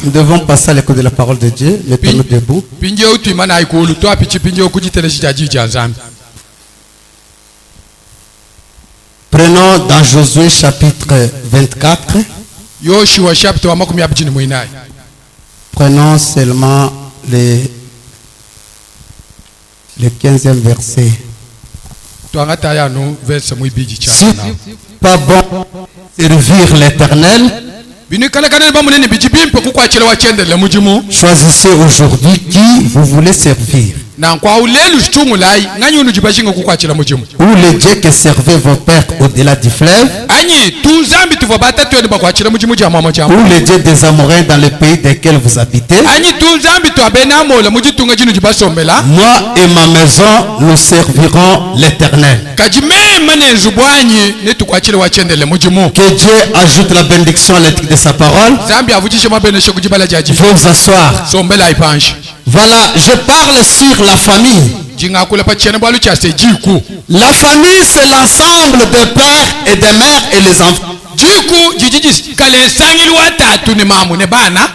Nous devons passer à l'écoute de la parole de Dieu. Mettons-nous debout. Prenons dans Josué chapitre 24. Prenons seulement le 15e verset. Si pas bon servir l'Éternel, choisissez aujourd'hui qui vous voulez servir. Ou les dieux que servaient vos pères au-delà du fleuve, ou les dieux des Amoréens dans le pays desquels vous habitez. Moi et ma maison, nous servirons l'Éternel. Que Dieu ajoute la bénédiction à l'éthique de sa parole. Il faut vous asseoir. Voilà, je parle sur la famille. La famille, c'est l'ensemble des pères et des mères et les enfants.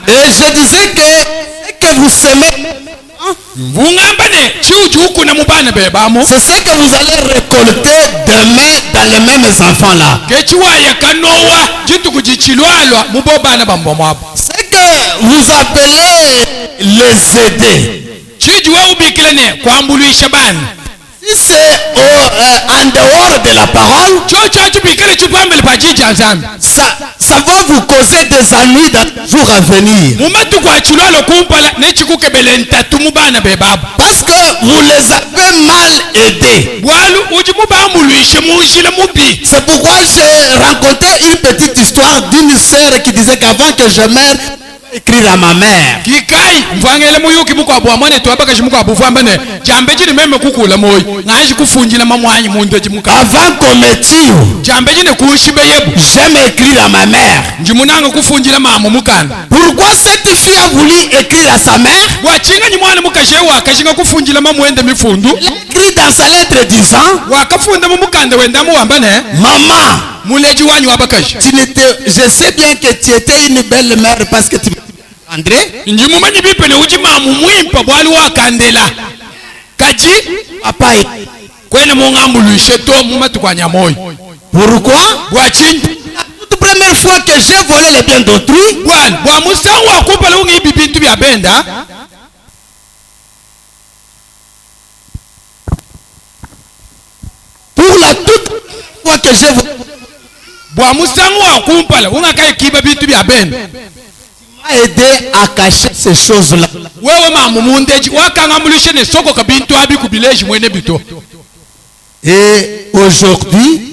Et je disais que vous semez, c'est ce que vous allez récolter demain dans les mêmes enfants-là. C'est que vous appelez les aider. Si c'est en dehors de la parole, ça va vous causer des ennuis dans les jours à venir. Parce que vous les avez mal aidés. C'est pourquoi j'ai rencontré une petite histoire d'une sœur qui disait qu'avant que je meure, écrire à ma mère. Avant qu'on me tue, j'aime écrire à ma mère. Pourquoi cette fille a voulu écrire à sa mère? Elle écrit dans sa lettre disant: Maman, je sais bien que tu étais une belle mère parce que tu André, papa, pourquoi? La toute première fois que j'ai volé les biens d'autrui, pour la toute fois que j'ai volé, aider à cacher ces choses-là. Et aujourd'hui,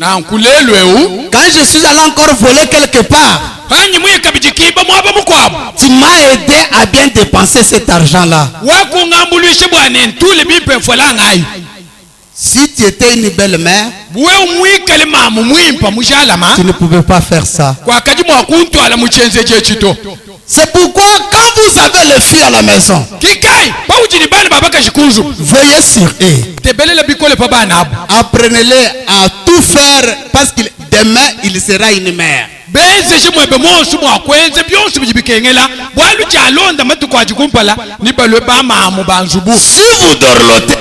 quand je suis allé encore voler quelque part, tu m'as aidé à bien dépenser cet argent-là. Si tu étais une belle mère, tu ne pouvais pas faire ça. C'est pourquoi quand vous avez les filles à la maison, veillez sur eux. Apprenez-les à tout faire parce que demain il sera une mère. Si vous dorlotez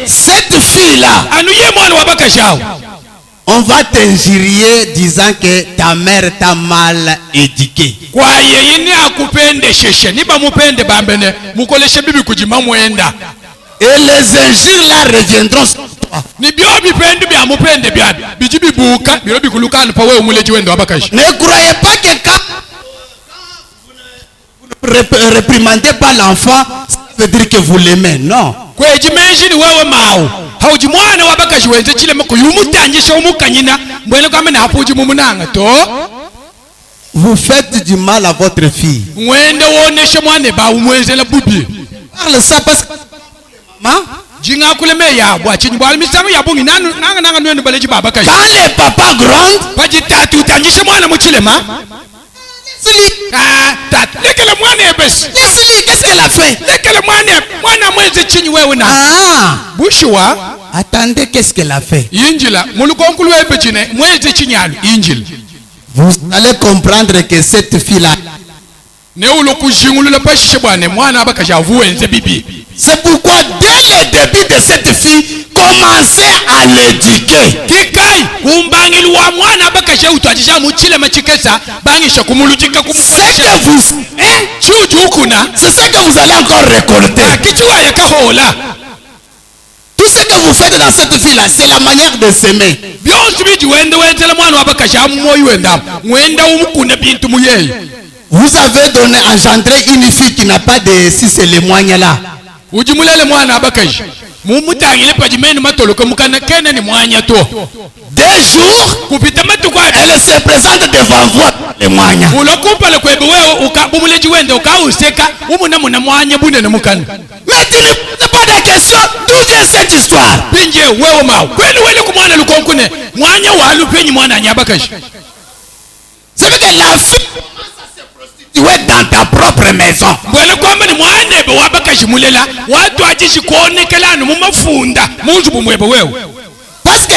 cette fille-là, on va t'injurier disant que ta mère t'a mal éduqué. Et les injures là reviendront sur toi. Ne croyez pas que quand vous ne réprimandez pas l'enfant, ça veut dire que vous l'aimez. Non. Vous faites du mal à votre fille. Parle ça parce que maman, quand les papas grondent, qu'est-ce qu'elle a fait? Attendez, qu'est-ce qu'elle a fait? Vous allez comprendre que cette fille-là, c'est pourquoi dès le début de cette fille, commencez à l'éduquer. C'est ce que vous allez encore récolter. Tout ce que vous faites dans cette fille-là, c'est la manière de s'aimer. Vous avez donné, engendré une fille qui n'a pas de si c'est les moyens là. 2 jours, elle se présente devant vous les moyens. Mais tu ne poses pas de questions. D'où vient cette histoire? C'est vrai que la fille, tu es dans ta propre maison. Parce que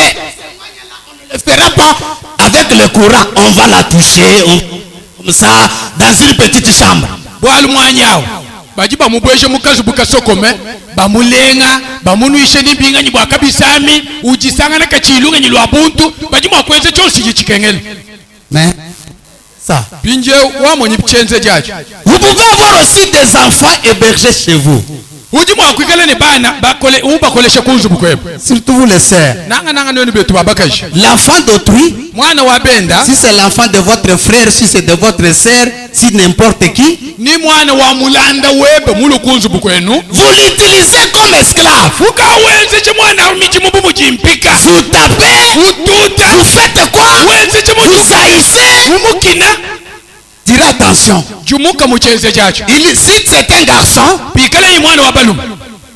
ne fera pas avec le courant, on va la toucher comme ça dans une petite chambre. Mais ça, vous pouvez avoir aussi des enfants hébergés chez vous. Surtout vous les sœurs. L'enfant d'autrui, si c'est l'enfant de votre frère, si c'est de votre sœur, si n'importe qui, vous l'utilisez comme esclave. Vous tapez, vous faites quoi? Vous haïssez. Direz attention. Si c'est un garçon,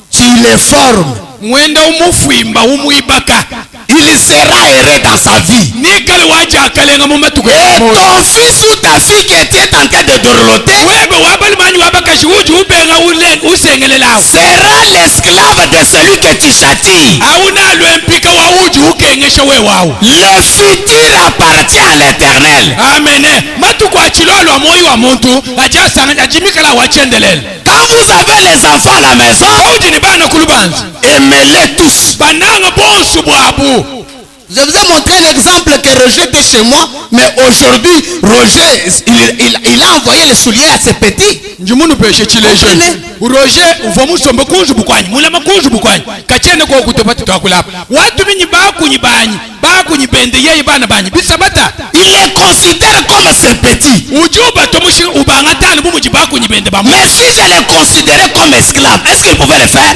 tu le formes. Il sera heureux dans sa vie. Et ton fils ou ta fille qui était en train de dorloter sera l'esclave de celui que tu châties. Le futur appartient à l'Éternel. Quand vous avez les enfants à la maison, aimez-les tous. Je vous ai montré un exemple que Roger était chez moi, mais aujourd'hui, Roger, il a envoyé les souliers à ses petits. Il les considère comme ses petits. Mais si je les considérais comme esclaves, est-ce qu'il pouvait le faire?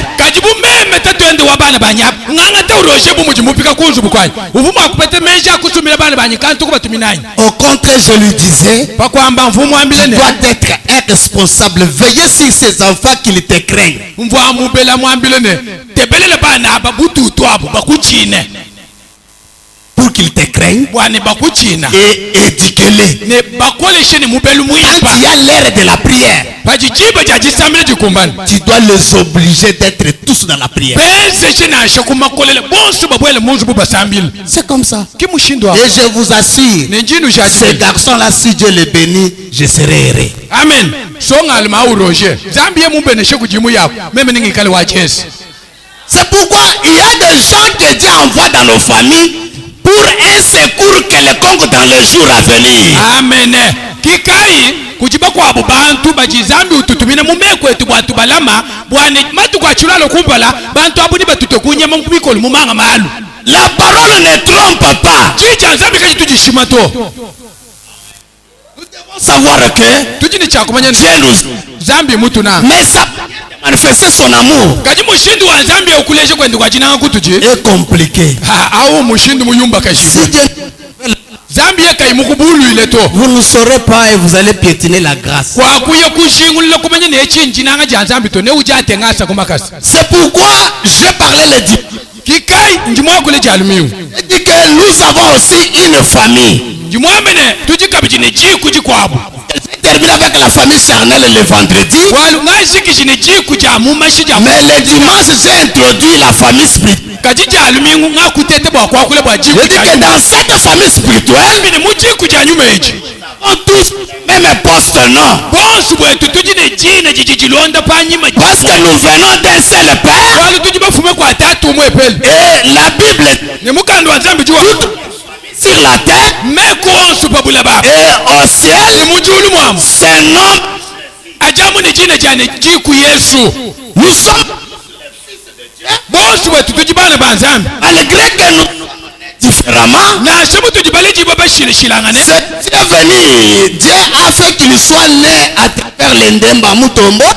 Au contraire, je lui disais, tu dois être un responsable. Veillez sur ces enfants qui te craignent. Pour qu'ils te craignent et éduquez-les. Quand il y a l'heure de la prière, tu dois les obliger d'être tous dans la prière. C'est comme ça. Et je vous assure, ces garçons-là, si Dieu les bénit, je serai heureux. Amen. C'est pourquoi il y a des gens que Dieu envoie dans nos familles pour un secours quelconque dans les jours à venir. Amen. Kujiba kwa abantu bajizambi ututumina mumekwetu bwatu balama bwane matuko achulalo kumbala bantu abuni batutokunya mukubikolo mumanga malu. La parole ne trompe pas. Chicha nzambi kaji tujishima to. Nous devons savoir que tujini cha kumanya Dieu nous zambi mutu na. Mais ça manifester son amour. Kaji mushindu wa zambi okuleje kwende kwa jina kutuji. Est compliqué. Au mushindu muyumba kaji. Vous ne saurez pas et vous allez piétiner la grâce. C'est pourquoi j'ai parlé les dieux. J'ai dit que nous avons aussi une famille. Des termine avec la famille charnelle le vendredi. Mais le dimanche, j'ai introduit la famille spirituelle. Je dis que dans cette famille spirituelle, on tous même poste, non? Parce que nous venons d'un seul Père. Et la Bible toute sur la terre et au ciel, c'est non. Nous sommes malgré que nous différemment, c'est venu. Dieu a fait qu'il soit né à travers l'Endemba Mutombo.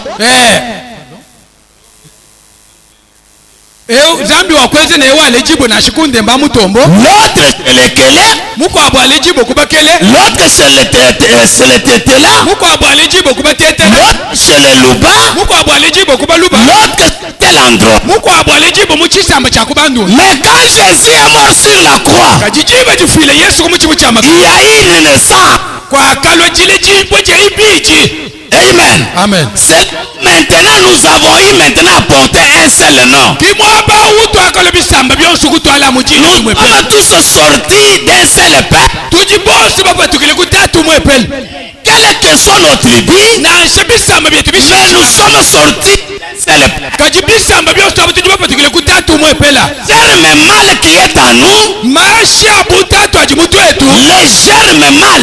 L'autre c'est le Kélé. L'autre c'est le Tétela. L'autre c'est le Luba. L'autre c'est tel endroit. Mais quand Jésus est mort sur la croix, il y a eu une naissance. Amen. Amen. Maintenant nous avons eu maintenant porté un seul nom. Nous sommes tous sortis d'un seul Père. Quelle que soit notre tribu, mais nous sommes sortis d'un seul Père. Germe mal qui est à nous, le germe mal,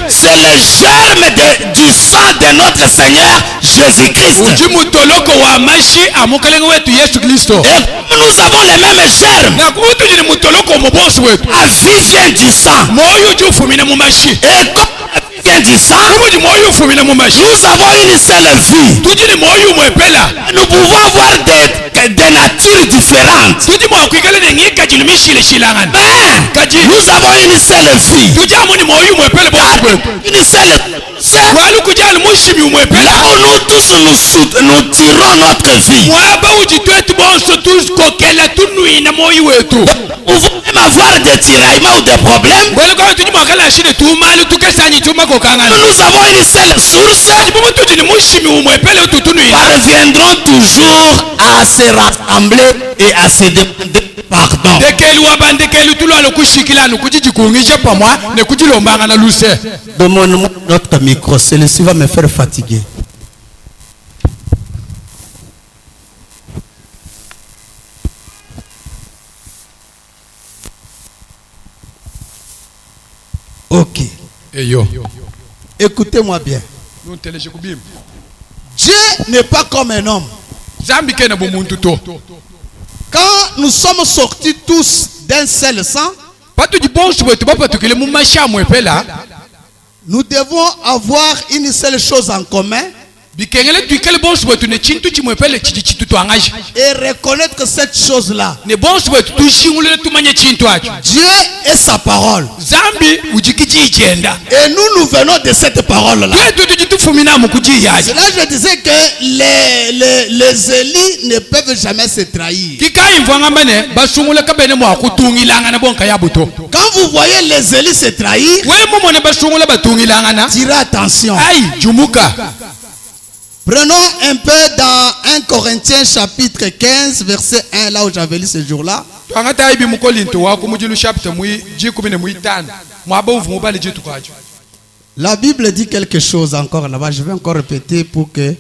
c'est le germe du sang de notre Seigneur Jésus-Christ. Et nous avons les mêmes germes. La vie vient du sang. Et comme vient du sang, nous avons une seule vie. Nous pouvons avoir des natures différentes. Mais nous avons une seule vie. Une seule. Là où nous tous nous tirons notre vie. Nous pouvons même avoir des tiraillements ou des problèmes. Nous avons une seule source. Parviendrons toujours à se rassembler et à se demander pardon. Demande-moi notre micro, celui-ci va me faire fatiguer. Ok. Écoutez-moi bien. Dieu n'est pas comme un homme. Quand nous sommes sortis tous d'un seul sang, nous devons avoir une seule chose en commun et reconnaître cette chose-là. Dieu est sa parole. Et nous venons de cette parole-là. Là, je disais que les élis ne peuvent jamais se trahir. Quand vous voyez les élis se trahir, tirez attention. Prenons un peu dans 1 Corinthiens chapitre 15 verset 1, là où j'avais lu ce jour-là. La Bible dit quelque chose encore là-bas. Je vais encore répéter pour que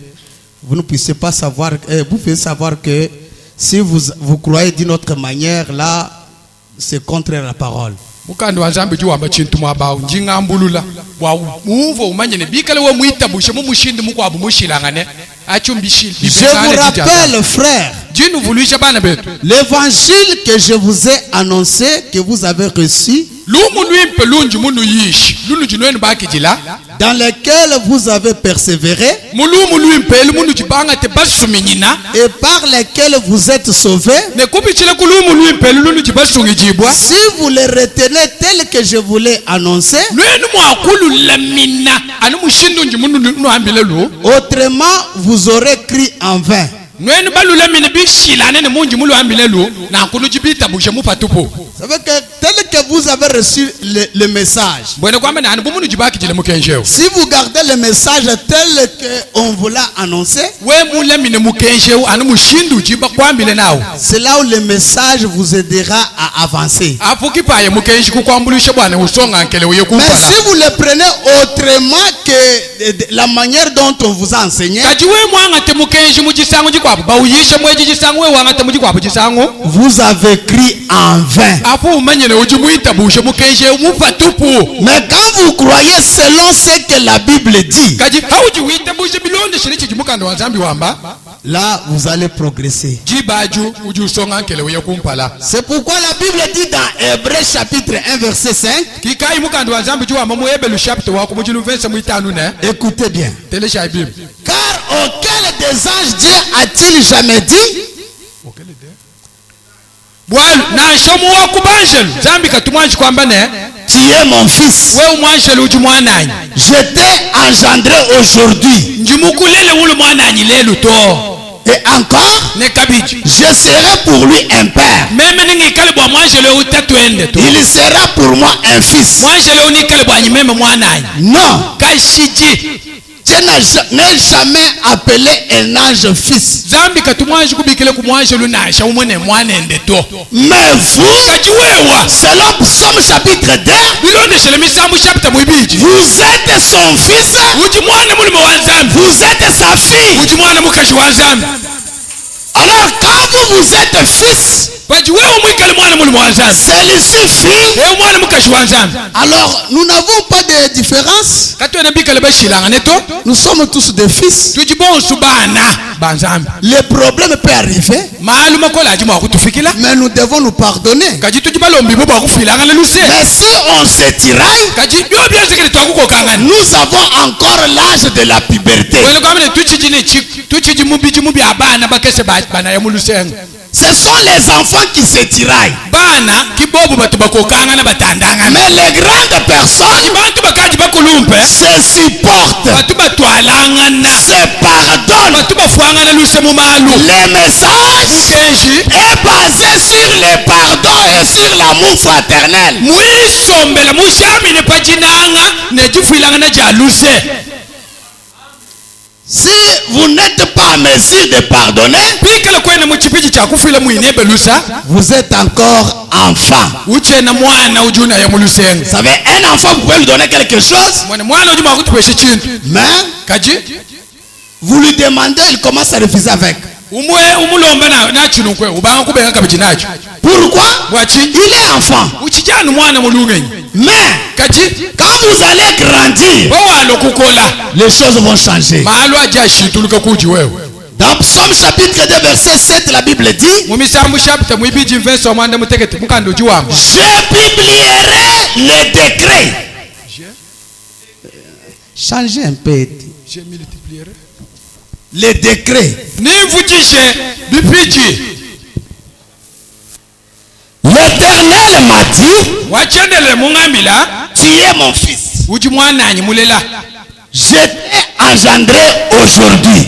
vous ne puissiez pas savoir. Vous pouvez savoir que si vous croyez d'une autre manière, là, c'est contre la parole. Je vous rappelle, frère, l'évangile que je vous ai annoncé, que vous avez reçu, dans lequel vous avez persévéré et par lequel vous êtes sauvés, si vous les retenez tel que je vous l'ai annoncé, autrement vous aurez cru en vain. Ça veut que tel que vous avez reçu le message, si vous gardez le message tel qu'on vous l'a annoncé, c'est là où le message vous aidera à avancer. Mais si vous le prenez autrement que la manière dont on vous a enseigné, vous avez crié en vain. Mais quand vous croyez selon ce que la Bible dit, là vous allez progresser. C'est pourquoi la Bible dit dans Hébreux chapitre 1 verset 5, écoutez bien, car auquel des anges Dieu a-t-il jamais dit, tu es mon fils, je t'ai engendré aujourd'hui, et encore je serai pour lui un père, il sera pour moi un fils. Non, Dieu n'a jamais appelé un ange fils. Mais vous, selon Psaume chapitre 2, vous êtes son fils, vous êtes sa fille. Alors quand vous êtes fils, celle-ci fille, alors nous n'avons pas de différence. Nous sommes tous des fils. Les problèmes peuvent arriver, mais nous devons nous pardonner. Mais si on se tiraille, nous avons encore l'âge de la puberté. Ce sont les enfants qui se tiraillent. Mais les grandes personnes se supportent, se pardonnent. Le message est basé sur le pardon et sur l'amour fraternel. Si vous n'êtes pas en mesure de pardonner, vous êtes encore enfant. Vous savez, un enfant, vous pouvez lui donner quelque chose, mais vous lui demandez, il commence à refuser avec. Pourquoi? Il est enfant. Mais quand vous allez grandir, les choses vont changer. Dans Psaume chapitre 2 verset 7, la Bible dit, je publierai les décrets. Changez un peu. Je multiplierai les décrets. L'Éternel m'a dit, tu es mon fils, je t'ai engendré aujourd'hui.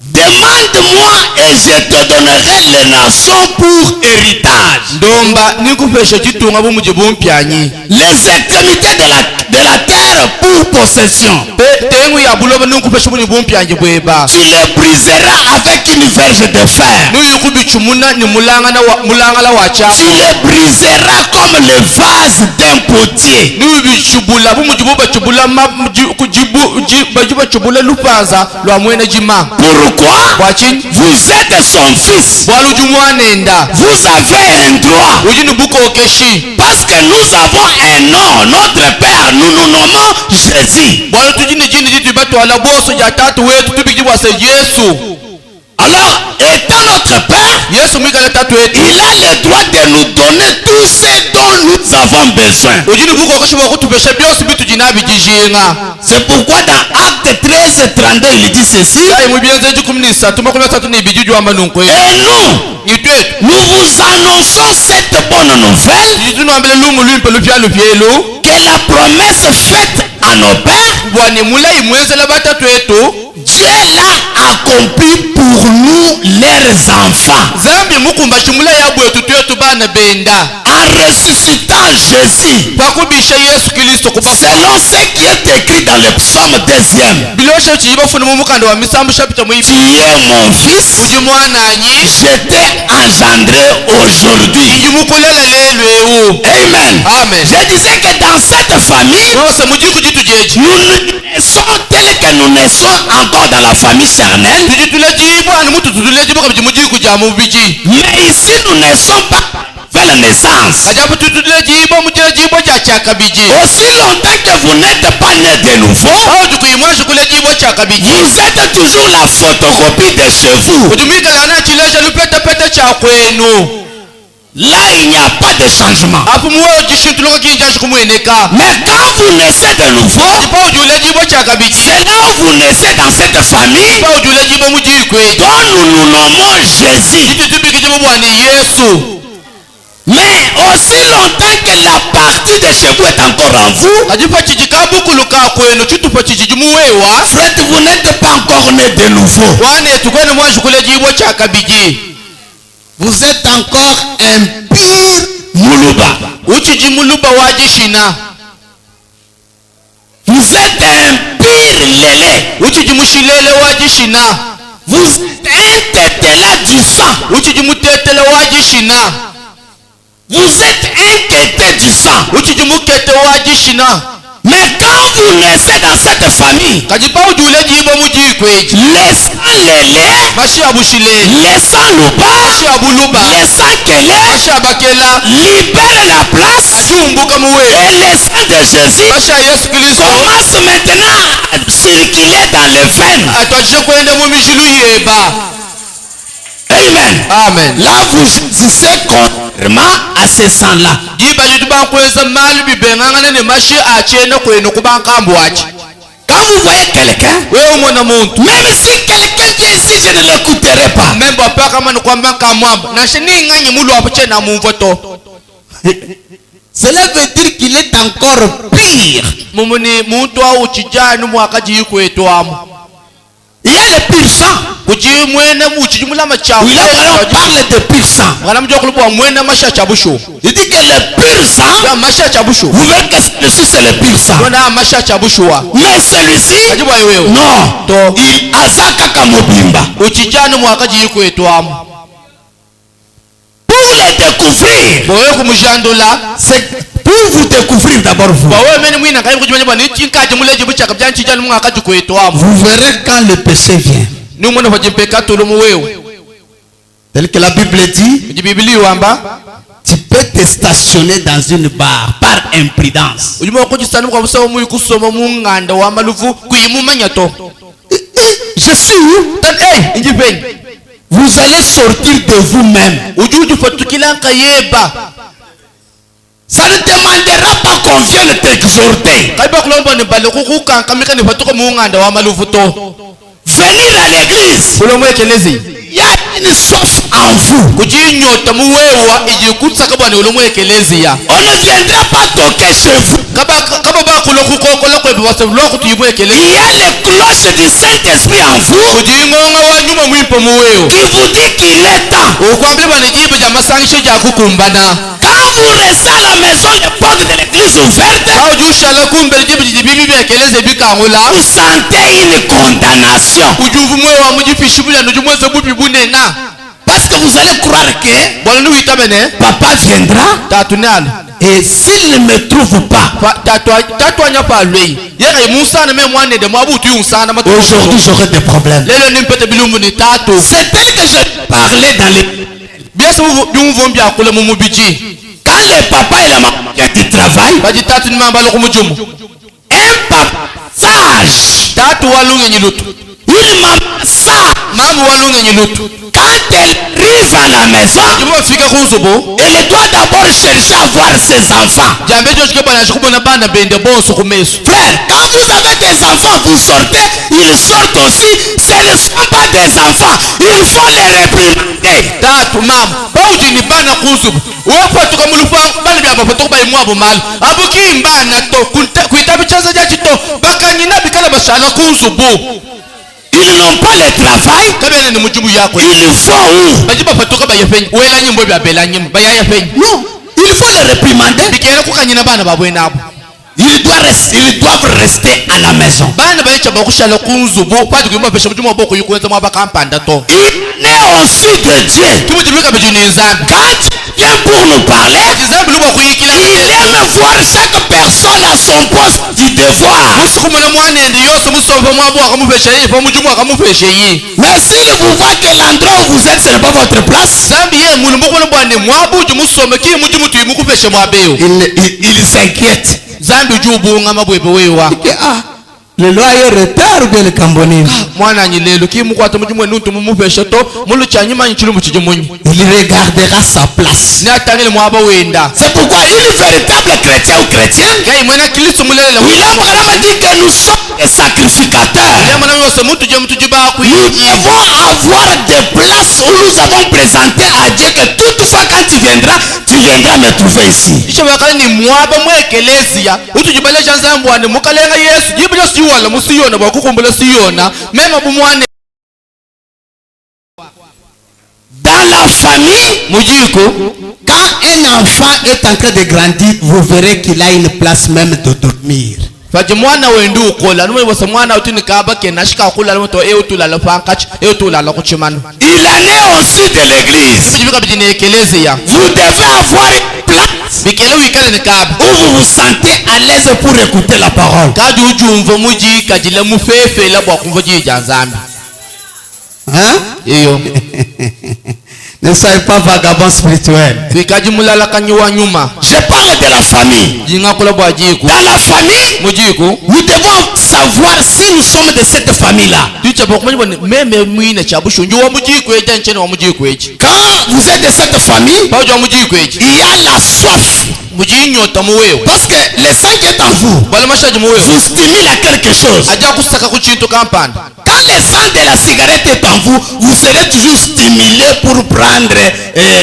Demande-moi et je te donnerai les nations pour héritage. Les extrémités de la terre pour possession. Tu les briseras avec une verge de fer. Tu les briseras comme le vase d'un potier. Pourquoi? Vous êtes son fils. Vous avez un droit. Parce que nous avons un nom. Notre Père, nous nous nommons Jésus. Alors, étant notre Père, il a le droit de nous donner tout ce dont nous avons besoin. C'est pourquoi dans Acte 13:32, il dit ceci. Et nous vous annonçons cette bonne nouvelle, que la promesse faite à nos pères, Dieu Dieu l'a accompli pour nous, leurs enfants. En ressuscitant Jésus, selon ce qui est écrit dans le psaume 2e. Tu es mon fils, je t'ai engendré aujourd'hui. Amen. Je disais que dans cette famille, nous naissons tels que nous naissons encore dans la famille charnelle. Mais ici, nous ne naissons pas vers la naissance. Aussi longtemps que vous n'êtes pas né de nouveau, vous êtes toujours la photocopie de chez vous. Là, il n'y a pas de changement. Mais quand vous naissez de nouveau, c'est là où vous naissez dans cette famille dont nous nous nommons Jésus. Mais aussi longtemps que la partie de chez vous est encore en vous, frère, vous n'êtes pas encore né de nouveau. Vous êtes encore un pur Muluba. Vous êtes un pur Lélé. Vous êtes un tétela du sang. Vous êtes un tété du sang. Mais quand vous naissez dans cette famille, les sangs Lélé, les sangs Luba, les sangs Kélé libèrent la place et les sangs de Jésus commencent maintenant à circuler dans les veines. Amen. Là, vous choisissez contrairement à ces sangs-là. Quand vous voyez quelqu'un, même si quelqu'un vient ici, je ne l'écouterai pas. Cela veut dire qu'il est encore pire. Il y a le pur sang. Oui, là, on parle de pur sang. Il dit que le pur sang, vous voyez que celui-ci c'est le pur sang. Mais celui-ci, non. Il a Zakaka Mobimba. Pour le découvrir, c'est pour vous découvrir d'abord vous. Vous verrez quand le péché vient. Tel que la Bible dit, tu peux te stationner dans une barre par imprudence. Je suis où? Vous allez sortir de vous-même. Ça ne demandera pas qu'on vienne t'exhorter. Venir à l'église. Il y a une soif en vous. On ne viendra pas toquer chez vous. Il y a les cloches du Saint-Esprit en vous qui vous dit qu'il est temps. Quand vous restez à la maison, les portes de l'église ouvertes, vous sentez une condamnation. Parce que vous allez croire que papa viendra et s'il ne me trouve pas, aujourd'hui j'aurai des problèmes. C'est tel que je parlais dans les... Quand le papa et la maman qui travaillent, un papa sage, une maman sage, quand elle arrive à la maison, elle doit d'abord chercher à voir ses enfants. Frère, quand vous avez des enfants, vous sortez, ils sortent aussi. Ce ne sont pas des enfants, il faut les réprimander. Ils n'ont pas le travail. Ils vont où? Non, il faut les réprimander. Ils doivent rester à la maison. Il est aussi de Dieu. Quand vient pour nous parler, il aime voir chaque personne à son poste du devoir. Mais s'il vous voit que l'endroit où vous êtes, ce n'est pas votre place, il s'inquiète. Le loi est retard ou bien le Cambonais. Il regardera sa place. C'est pourquoi une véritable chrétien ou chrétienne, il a vraiment dit que nous sommes des sacrificateurs. Nous devons avoir des places où nous avons présenté à Dieu que toutefois quand tu viendras me trouver ici. Dans la famille, quand un enfant est en train de grandir, vous verrez qu'il a une place même de dormir. Il en est aussi de l'église. Vous devez avoir une place où vous vous sentez à l'aise pour écouter la parole. Hein? Ne soyez pas vagabond spirituel. Je parle de la famille. Dans la famille, nous devons savoir si nous sommes de cette famille-là. Quand vous êtes de cette famille, il y a la soif. Parce que le sang qui est en vous vous stimule à quelque chose. Quand le sang de la cigarette est en vous, vous serez toujours stimulé pour prendre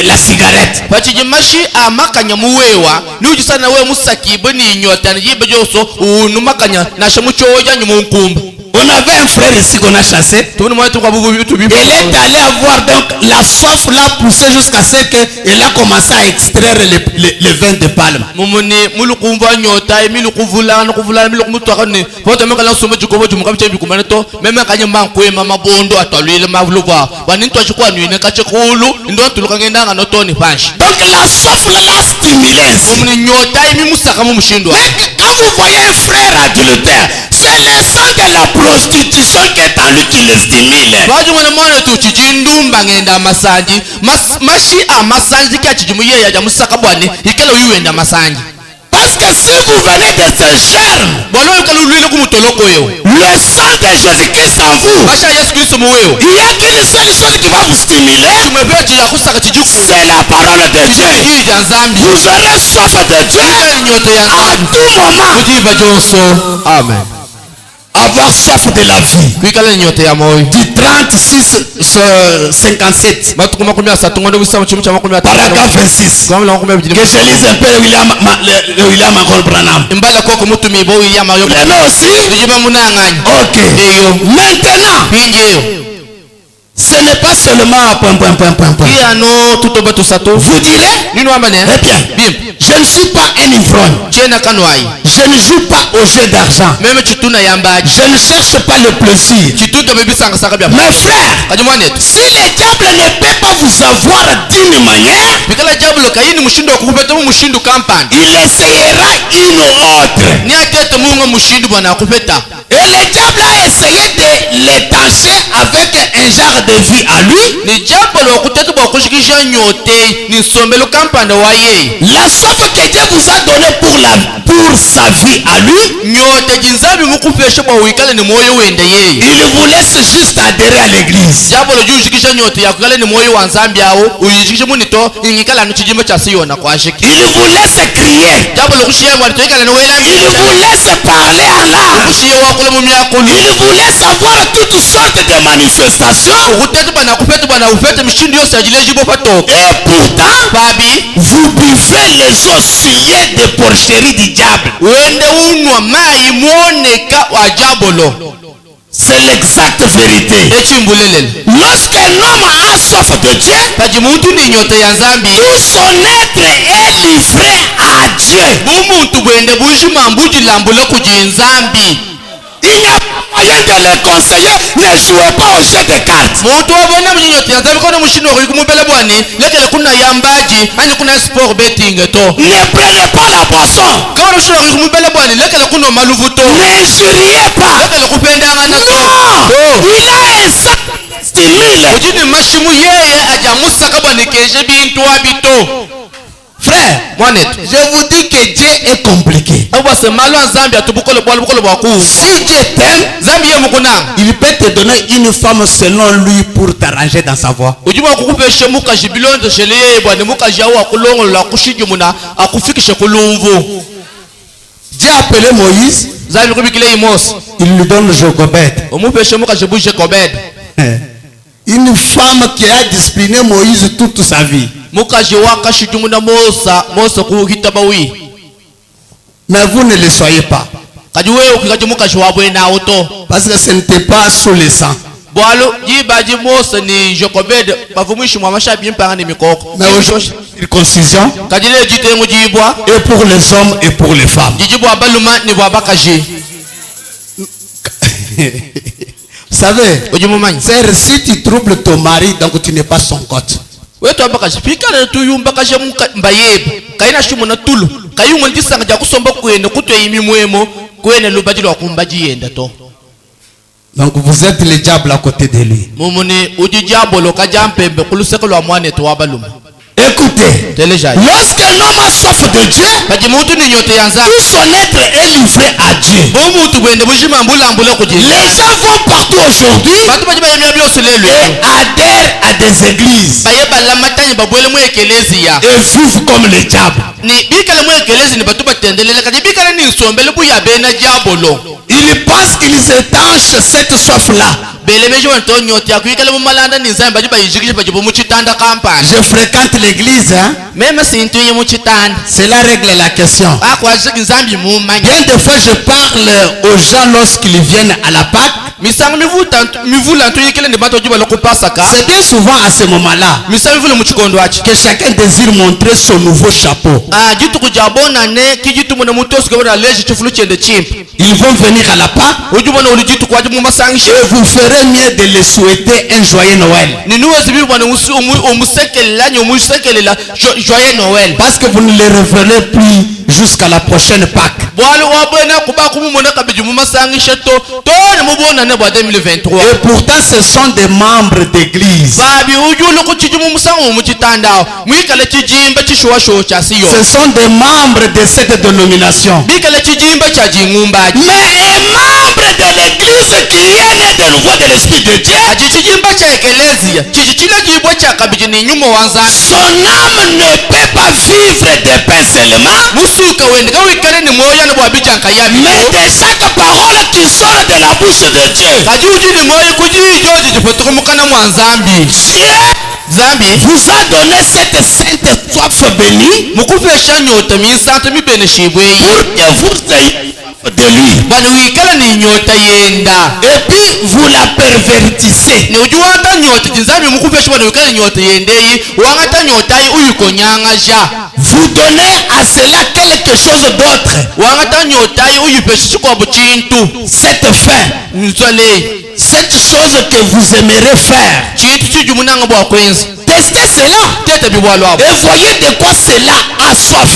la cigarette. On avait un frère ici qu'on a chassé. Il est allé avoir donc la soif l'a poussé jusqu'à ce qu'il a commencé à extraire le vin de palme. Donc la soif l'a stimulé. Mais quand vous voyez un frère adultère, c'est le sang de la prostitution qui est en lui qui le stimule. Parce que si vous venez de ce germe, le sang de Jésus-Christ en vous, il y a qu'une seule chose qui va vous stimuler, c'est la parole de Dieu. Vous aurez soif de Dieu à tout moment. Amen. Avoir soif de la vie. Du 36-57. Paragraphe 26. Que je lise un peu William Marion Branham. Mais aussi. Ok. Maintenant. Ce n'est pas seulement Vous direz, eh bien, je ne suis pas un ivrogne. Je ne joue pas au jeu d'argent. Je ne cherche pas le plaisir. Mes frères, si le diable ne peut pas vous avoir d'une manière, il essayera une autre. Et le diable a essayé de l'étancher avec un genre de vie à lui. La soif que Dieu vous a donnée pour sa vie à lui, il vous laisse juste adhérer à l'église. Il vous laisse crier. Il vous laisse parler en langue. Il vous laisse avoir toutes sortes de manifestations. Et pourtant, vous buvez les eaux souillées des porcheries du diable. C'est l'exacte vérité. Lorsqu'un homme a soif de Dieu, tout son être est livré à Dieu. Il n'y a pas moyen de les conseiller. Ne jouez pas au jeu de cartes. Ne prenez pas la boisson. N'injuriez pas. Non. Il a un sac stimule. Frère, je vous dis que Dieu est compliqué. Si Dieu t'aime, il peut te donner une femme selon lui pour t'arranger dans sa voie. Dieu a appelé Moïse. Il lui donne Jochebed. Une femme qui a discipliné Moïse toute sa vie. Mais vous ne le soyez pas. Parce que ce n'était pas sous le sang. Mais aujourd'hui, circoncision. Et pour les hommes et pour les femmes. Vous savez, si tu troubles ton mari, donc tu n'es pas son cote. Donc vous êtes le diable à côté de lui. Écoutez, lorsqu'un homme a soif de Dieu, tout son être est livré à Dieu. Les gens vont partout aujourd'hui et adhèrent à des églises et vivent comme le diable. Ils pensent qu'ils étanchent cette soif-là. Je fréquente l'église, hein? Cela règle la question. Bien des fois je parle aux gens lorsqu'ils viennent à la Pâque. C'est bien souvent à ce moment-là que chacun désire montrer son nouveau chapeau. Ils vont venir à la Pâque et vous ferez mieux de les souhaiter un joyeux Noël. Parce que vous ne les reverrez plus jusqu'à la prochaine Pâque. Et pourtant ce sont des membres d'église. Ce sont des membres de cette dénomination. Mais un membre de l'église qui est né de nouveau de l'esprit de Dieu, son âme ne peut pas vivre de pain seulement, mais de chaque parole qui sort de la bouche de Dieu. Dieu vous a donné cette sainte soif bénie pour que vous ayez de lui. Et puis vous la pervertissez. Vous donnez à cela quelque chose d'autre. Cette faim, cette chose que vous aimerez faire, testez cela et voyez de quoi cela a soif.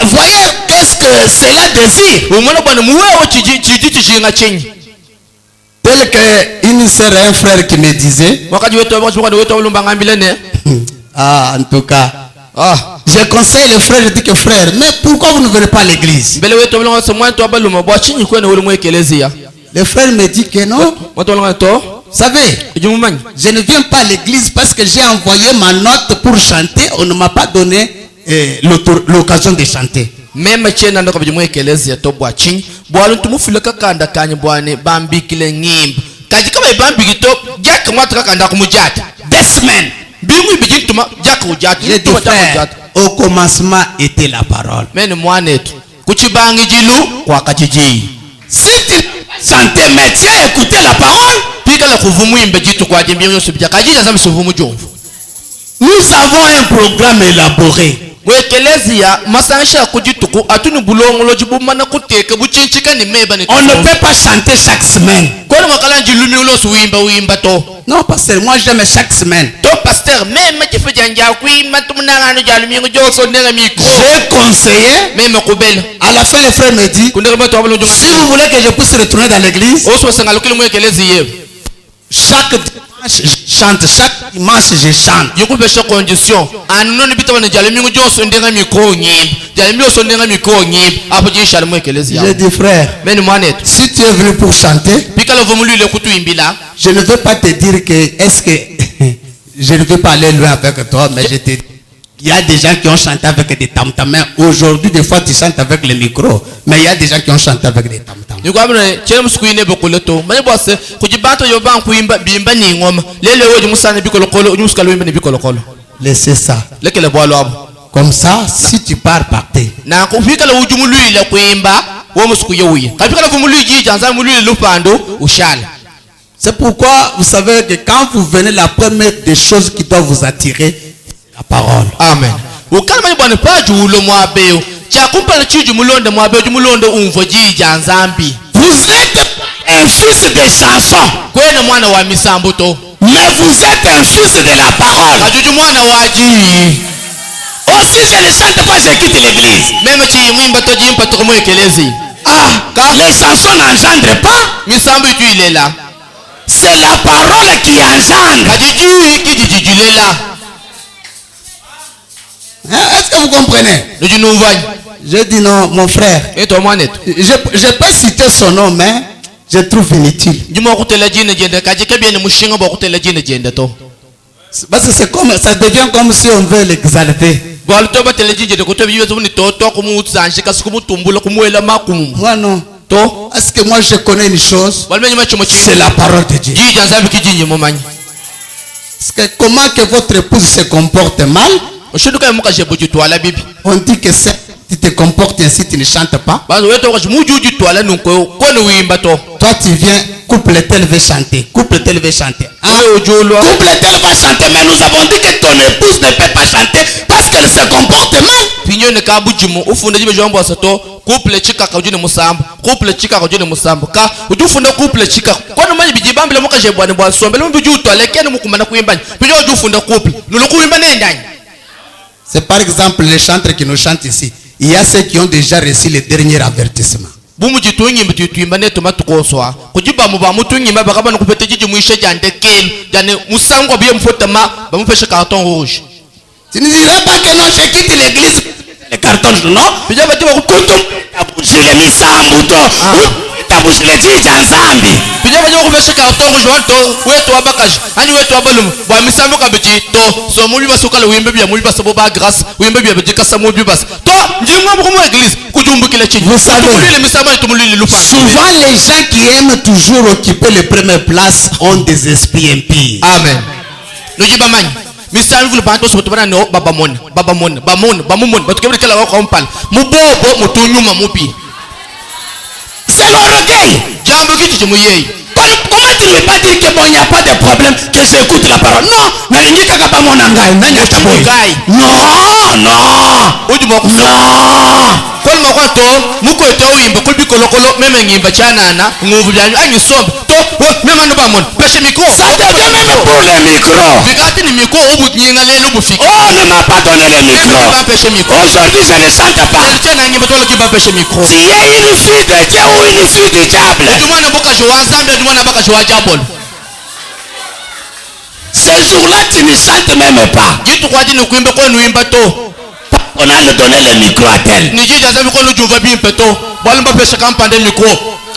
Voyez qu'est-ce que cela désire. Tel qu'une sœur et un frère qui me disait, ah, en tout cas, je conseille les frères, je dis que frère, mais pourquoi vous ne venez pas à l'église? Le frère me dit que non. Vous savez, je ne viens pas à l'église parce que j'ai envoyé ma note pour chanter. On ne m'a pas donné l'occasion de chanter. Même des semaines. J'ai dit, frère, au commencement était la parole. Si tu chantais, mais tu as écouté la parole, nous avons un programme élaboré. On ne peut pas chanter chaque semaine. Non, pasteur, moi j'aime chaque semaine. J'ai conseillé. À la fin, le frère me dit, si vous voulez que je puisse retourner dans l'église, chaque dimanche je chante, chaque dimanche je chante. J'ai dit frère, si tu es venu pour chanter, je ne veux pas te dire que est-ce que je ne veux pas aller loin avec toi, mais je te dis, il y a des gens qui ont chanté avec des tam-tams. Aujourd'hui, des fois, tu chantes avec le micro, mais il y a des gens qui ont chanté avec des tam-tams. Laissez ça. Comme ça, si tu pars, partez. C'est pourquoi vous savez que quand vous venez, la première des choses qui doit vous attirer, la parole. Amen. Vous êtes un fils de chanson, mais vous êtes un fils de la parole. Aussi, je ne chante pas, je quitte l'église. Les chansons n'engendrent pas. C'est la parole qui engendre. Est-ce que vous comprenez? Je dis non, mon frère. Je peux citer son nom, mais je trouve inutile. Parce que c'est comme, ça devient comme si on veut l'exalter. Moi non. Est-ce que moi je connais une chose? C'est la parole de Dieu. Parce que comment que votre épouse se comporte mal? On dit que si tu te comportes ainsi, tu ne chantes pas. Toi tu viens, couple tel veut chanter, couple tel veut chanter. Couple tel va chanter, mais nous avons dit que ton épouse ne peut pas chanter parce qu'elle se comporte mal. Couple chika kujune musambu, couple chika kujune musambu. Ka ujufunda couple chika. Kwani manyi bijibambile muka jebwane bwa sombe. Lumu bijuto alekeni mukumana kuimbani. Bijo ujufunda couple. Nuluku imbane ndani. C'est par exemple les chanteurs qui nous chantent ici. Il y a ceux qui ont déjà reçu le dernier avertissement. Bumu jitungi mbitu imbane tumatukoswa. Kujiba muba mutungi mbaba kaba nukupete jiji muishe jande kelu. Jane musangu abiye mfotama bamupeshe carton rouge. Tu ne dirais pas que non, je quitte l'église. Les cartons, non? Les misambuto. Les djidja nzambi. Vous savez, souvent les gens qui aiment toujours occuper les premières places ont des esprits impies. Amen. Misali vule bantu sokutubana no babamon batukebele kala wako mpala mubobo mutunyuma mupi. C'est l'orgueil. Jambo kitu chimuyei. Comment tu ne veux pas dire que bon, il n'y a pas de problème que j'écoute la parole? Non, nalingika kapa mona ngai nanya taboy. Non. Kwa mwato muko etoimba kulbi kolokolo meme ngimba chanana nguvu byanyu anyu sombe to meme ndo bamon peshe micro. Ça devient même pour le micro. Bigati ni micro obu nyinga lelo bufiki. Oh, ne m'a pas donné le micro. Aujourd'hui je ne chante pas. Tu es une fille de Dieu ou une fille de diable? Ce jour-là tu ne chantes même pas. On a donné le micro à tel.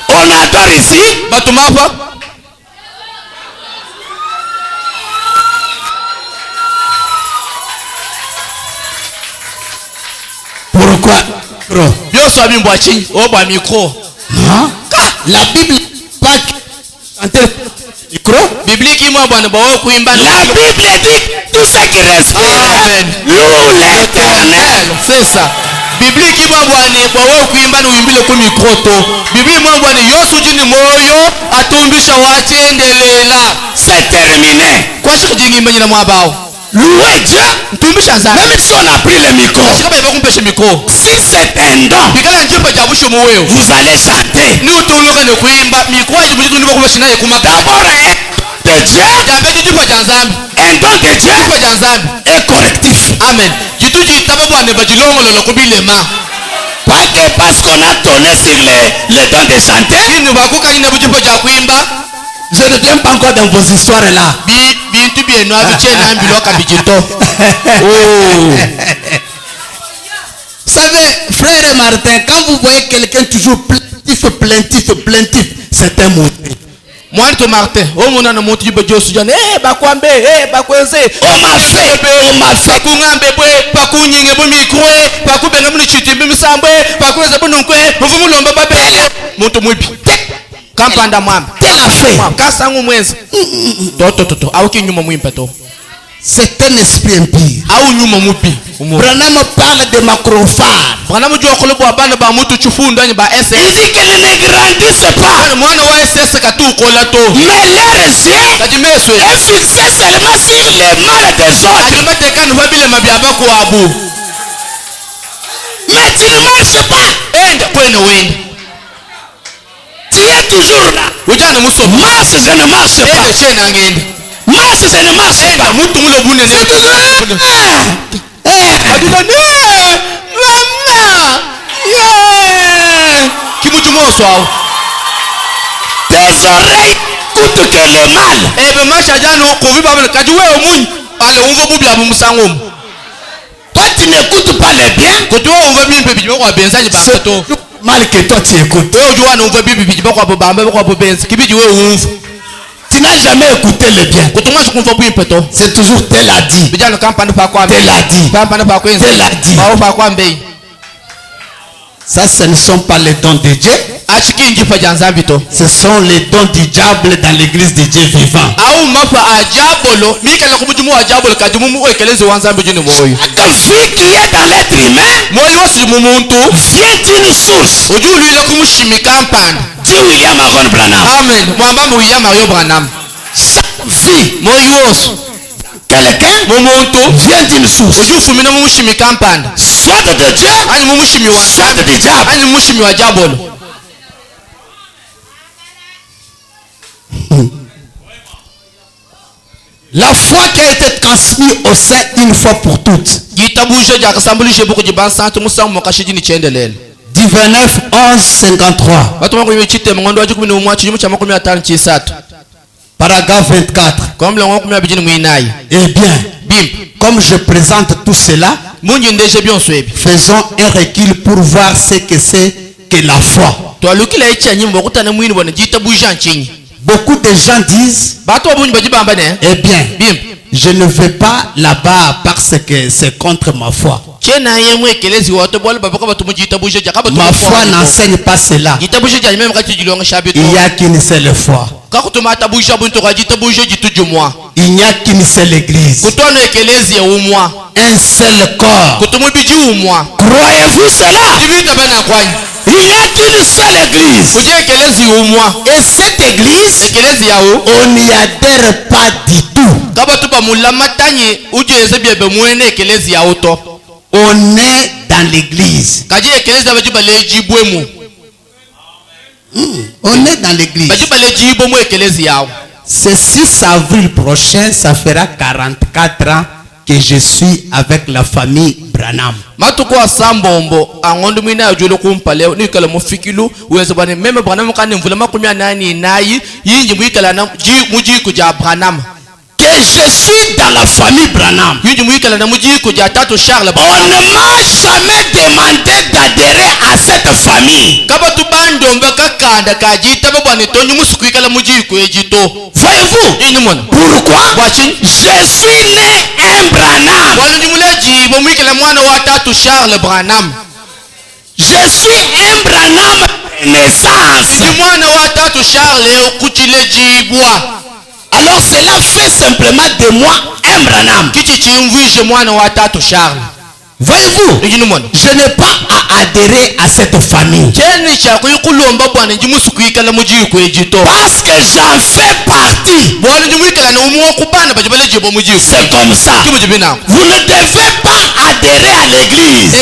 On adore ici. Pourquoi? Non. La Bible pas chanter micro. La Bible dit tout ce qui respire loue l'Éternel. C'est ça. Biblia kimabwane kwa wewe kuimba na uimbile ku micro to. Biblia mwabwane yosu jini moyo atumbisha wachendelela. C'est terminé. Kwa shika jingi imba nyina mwabao. Louez Dieu. Tumbisha nzambe. Même si on a pris le micro. Shika ba kumpesha micro. Si c'est un don. Bikala njipa jabusho moyo. Vous allez chanter. Ni utuluka ne kuimba micro ajibuji tundiba kubashina ye kumaka. D'abord un de Dieu. Jambe jipa janzambe. Un don de Dieu. Jipa janzambe. Et correctif. Amen. Jitu jitaba bwane bajilongo lolo kubilema. Pas que parce qu'on a donné sur les dons de chanter. Je ne viens pas encore dans vos histoires là. Vous savez, frère Martin, quand vous voyez quelqu'un toujours plaintif, c'est un mauvais. Moi, Martin, oh mon nom, tu peux dire, eh, bakwambe, eh, bakweze, on m'a fait, bakungambe, bakunyinge, bumikwe, bakubenga mnichiti, bimisambwe, bakweze bununkwe, mvumulomba babele, muntu mwibi. Kampanda mwambe. Tel a fait. Kasangu mwezi. Toto, auki nyuma mwimpa to. C'est un esprit impie. Au nyuma mwibi. Branham parle de macrophage. Branham dit que le bana ba mutu chufunda ni ba SS. Il dit qu'elle ne grandisse pas. Mwana wa SS katu kolato. Mais leurs yeux est fixé seulement sur les mal des autres. Alimate kan vabile mabiaba ko abu. Mais tu ne marches pas. Enda kwene wenda. Tu es toujours là. Ujana muso. Marche, je ne marche pas. Enda chena ngende. Marche, je ne marche pas. Enda mutu mulo bune ne. C'est toujours. Aduna ne. Mama. Yeah. Kimujumo swao. Tes oreilles écoutent que le mal. Ebe masha jano ko vi babele kajuwe omun. Ale unvo bubla bumsangom. Toi tu n'écoutes pas le bien. Ko to unvo bi pepi ko benza ni ba to. Mal que toi tu écoutes. Tu n'as jamais écouté le bien. C'est toujours tel a dit. Tel a dit. Tel a dit. Ça, ce ne sont pas les dons de Dieu. Ce sont les dons du diable dans l'église de Dieu vivant. La vie qui est dans l'être humain vient d'une source. Dieu William Aaron Branham. Amen. Vie. Quelqu'un vient d'une source. Soit de Dieu, soit du diable. La foi qui a été transmise au sein une fois pour toutes. Du 29 11 53. Paragraphe 24. Eh bien, comme je présente tout cela, faisons un recul pour voir ce que c'est que la foi. Beaucoup de gens disent, eh bien, je ne vais pas là-bas parce que c'est contre ma foi. Ma foi n'enseigne pas cela. Il n'y a qu'une seule foi. Il n'y a qu'une seule église. Un seul corps. Croyez-vous cela? Il n'y a qu'une seule église. Et cette église, on n'y adhère pas du tout. On est dans l'église. On est dans l'église. Ce 6 avril prochain, ça fera 44 ans que je suis avec la famille Branham. Que je suis dans la famille Branham. On ne m'a jamais demandé d'adhérer à cette famille. Voyez-vous? Pourquoi? Je suis né un Branham. Je suis un Branham de naissance. Alors cela fait simplement de moi un Branham. Voyez-vous, je n'ai pas à adhérer à cette famille. Parce que j'en fais partie. C'est comme ça. Vous ne devez pas adhérer à l'église.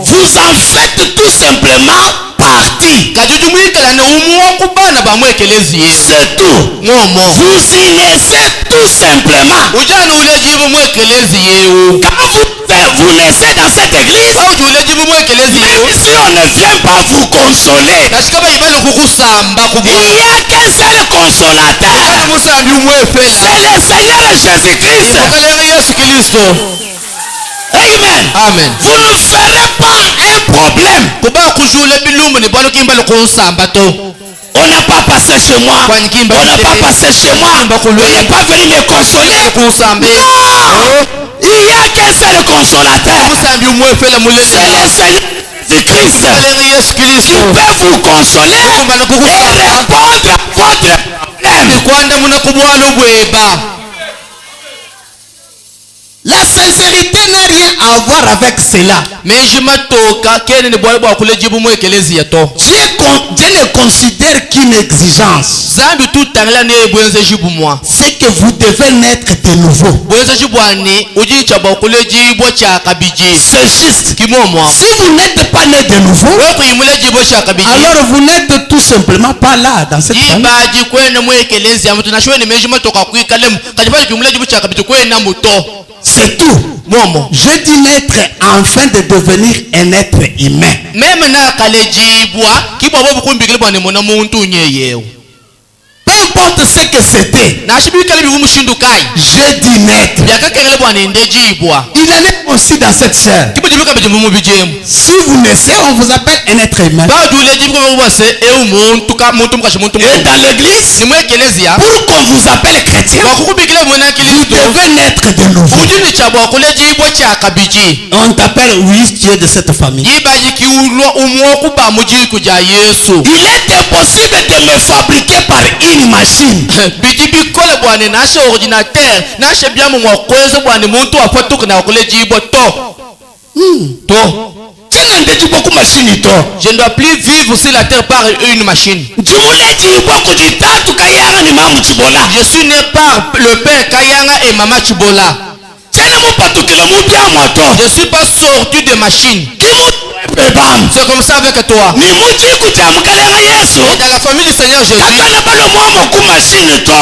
Vous en faites tout simplement partie. C'est tout. Vous y naissez tout simplement. Quand vous naissez dans cette église, même si on ne vient pas vous consoler, il n'y a qu'un seul consolateur. C'est le Seigneur Jésus-Christ. Amen. Amen. Vous ne ferez pas un problème. On n'a pas passé chez moi. On n'a pas passé chez moi. On n'est pas venu me consoler. Non. Il n'y a qu'un seul consolateur. C'est le Seigneur Jésus-Christ. Il peut vous consoler et répondre à votre problème. La sincérité n'a rien à voir avec cela. Dieu ne considère qu'une exigence. C'est que vous devez naître de nouveau. C'est juste. Si vous n'êtes pas né de nouveau, alors vous n'êtes tout simplement pas là dans cette famille. C'est tout. Je dis naître afin de devenir un être humain. Peu importe ce que c'était. Je dis naître. Il en est aussi dans cette chair. Si vous naissez, on vous appelle un être humain. Et dans l'église, pour qu'on vous appelle chrétien, vous devez naître de nouveau. On t'appelle, oui, tu es de cette famille. Il est impossible de me fabriquer par une machine. Je ne dois plus vivre sur la terre par une machine. Je suis né par le père Kayanga et maman Chibola. Je ne suis pas sorti de machine. C'est comme ça avec toi. Et dans la famille du Seigneur Jésus,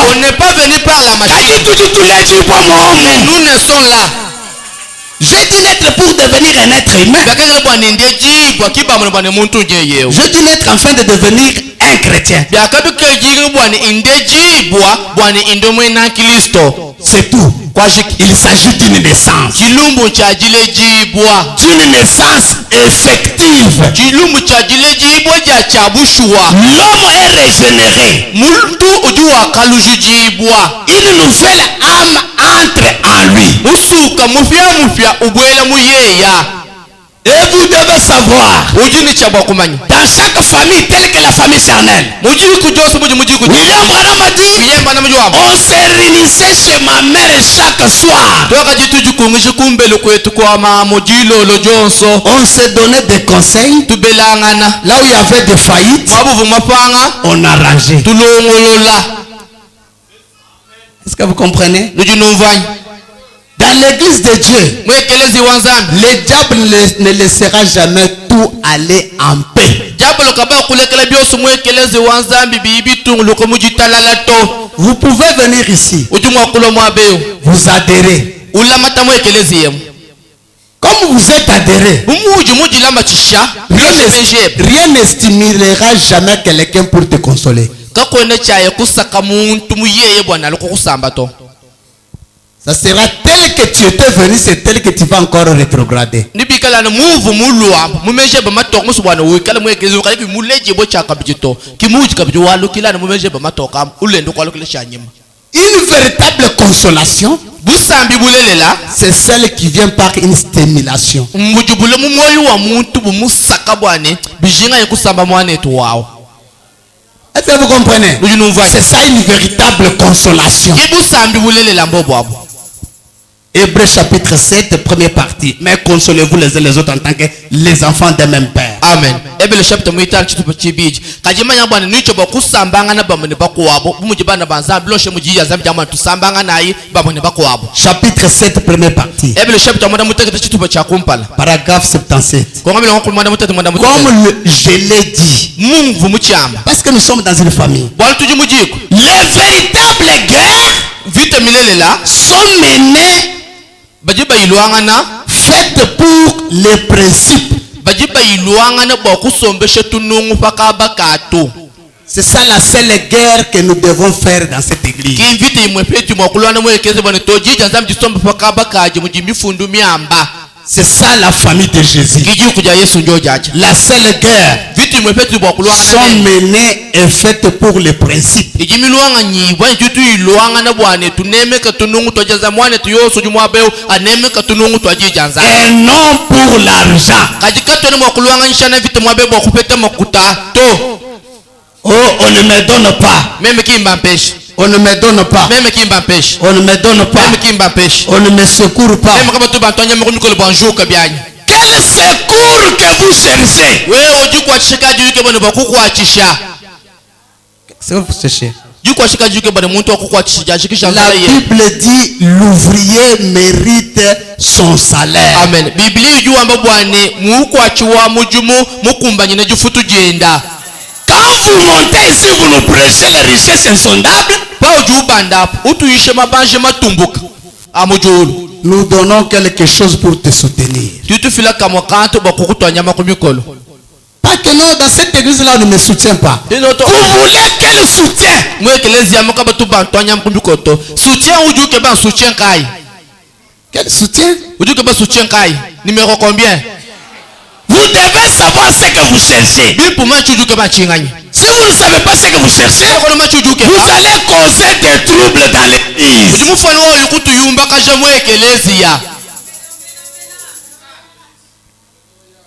on n'est pas venu par la machine. Nous naissons là. Je dis naître pour devenir un être humain. Je dis naître afin de devenir un chrétien. C'est tout. Il s'agit d'une naissance. D'une naissance effective. L'homme est régénéré. Une nouvelle âme entre en lui. Et vous devez savoir, dans chaque famille telle que la famille charnelle, on se réunissait chez ma mère chaque soir. On se donnait des conseils. Là où il y avait des faillites, on arrangeait. Est-ce que vous comprenez? Dans l'église de Dieu, le diable ne laissera jamais tout aller en paix. Vous pouvez venir ici, vous adhérer. Comme vous êtes adhéré, rien ne stimulera jamais quelqu'un pour te consoler. Ça sera tel que tu étais venu, c'est tel que tu vas encore rétrograder. Une véritable consolation, c'est celle qui vient par une stimulation. Est-ce que vous comprenez? C'est ça une véritable consolation. Hébreux chapitre 7, première partie. Mais consolez-vous les uns les autres en tant que les enfants d'un même père. Amen. Hébreux chapitre 8 chitupa chibiji. Kajima yambana nicho bakusambanga na bamune bakwabo. Bumujibana banzambi loshe mujiya zambi jamana tusambanga nayi bamune bakwabo. Chapitre 7, première partie. Hébreux chapitre mwanda muteke chitupa cha kumpala. Paragraphe 77. Comme je l'ai dit. Mungu muchama. Parce que nous sommes dans une famille. Les véritables guerres sont menées faites pour les principes. C'est ça la seule guerre que nous devons faire dans cette église. C'est ça la famille de Jésus. La seule guerre sont menées et faites pour les principes. Et non pour l'argent. Oh, on ne me donne pas. On ne me donne pas. On ne me donne pas. On ne me secourt pas. Quel secours que vous cherchez? C'est que vous cherchez. La Bible dit l'ouvrier mérite son salaire. Amen. Quand vous montez ici, vous nous prêchez les richesses insondables. Nous donnons quelque chose pour te soutenir. Pas que non, dans cette église-là, on ne me soutient pas. Vous voulez quel soutien? Quel soutien? Numéro combien? Vous devez savoir ce que vous cherchez. Si vous ne savez pas ce que vous cherchez, vous allez causer des troubles dans l'église.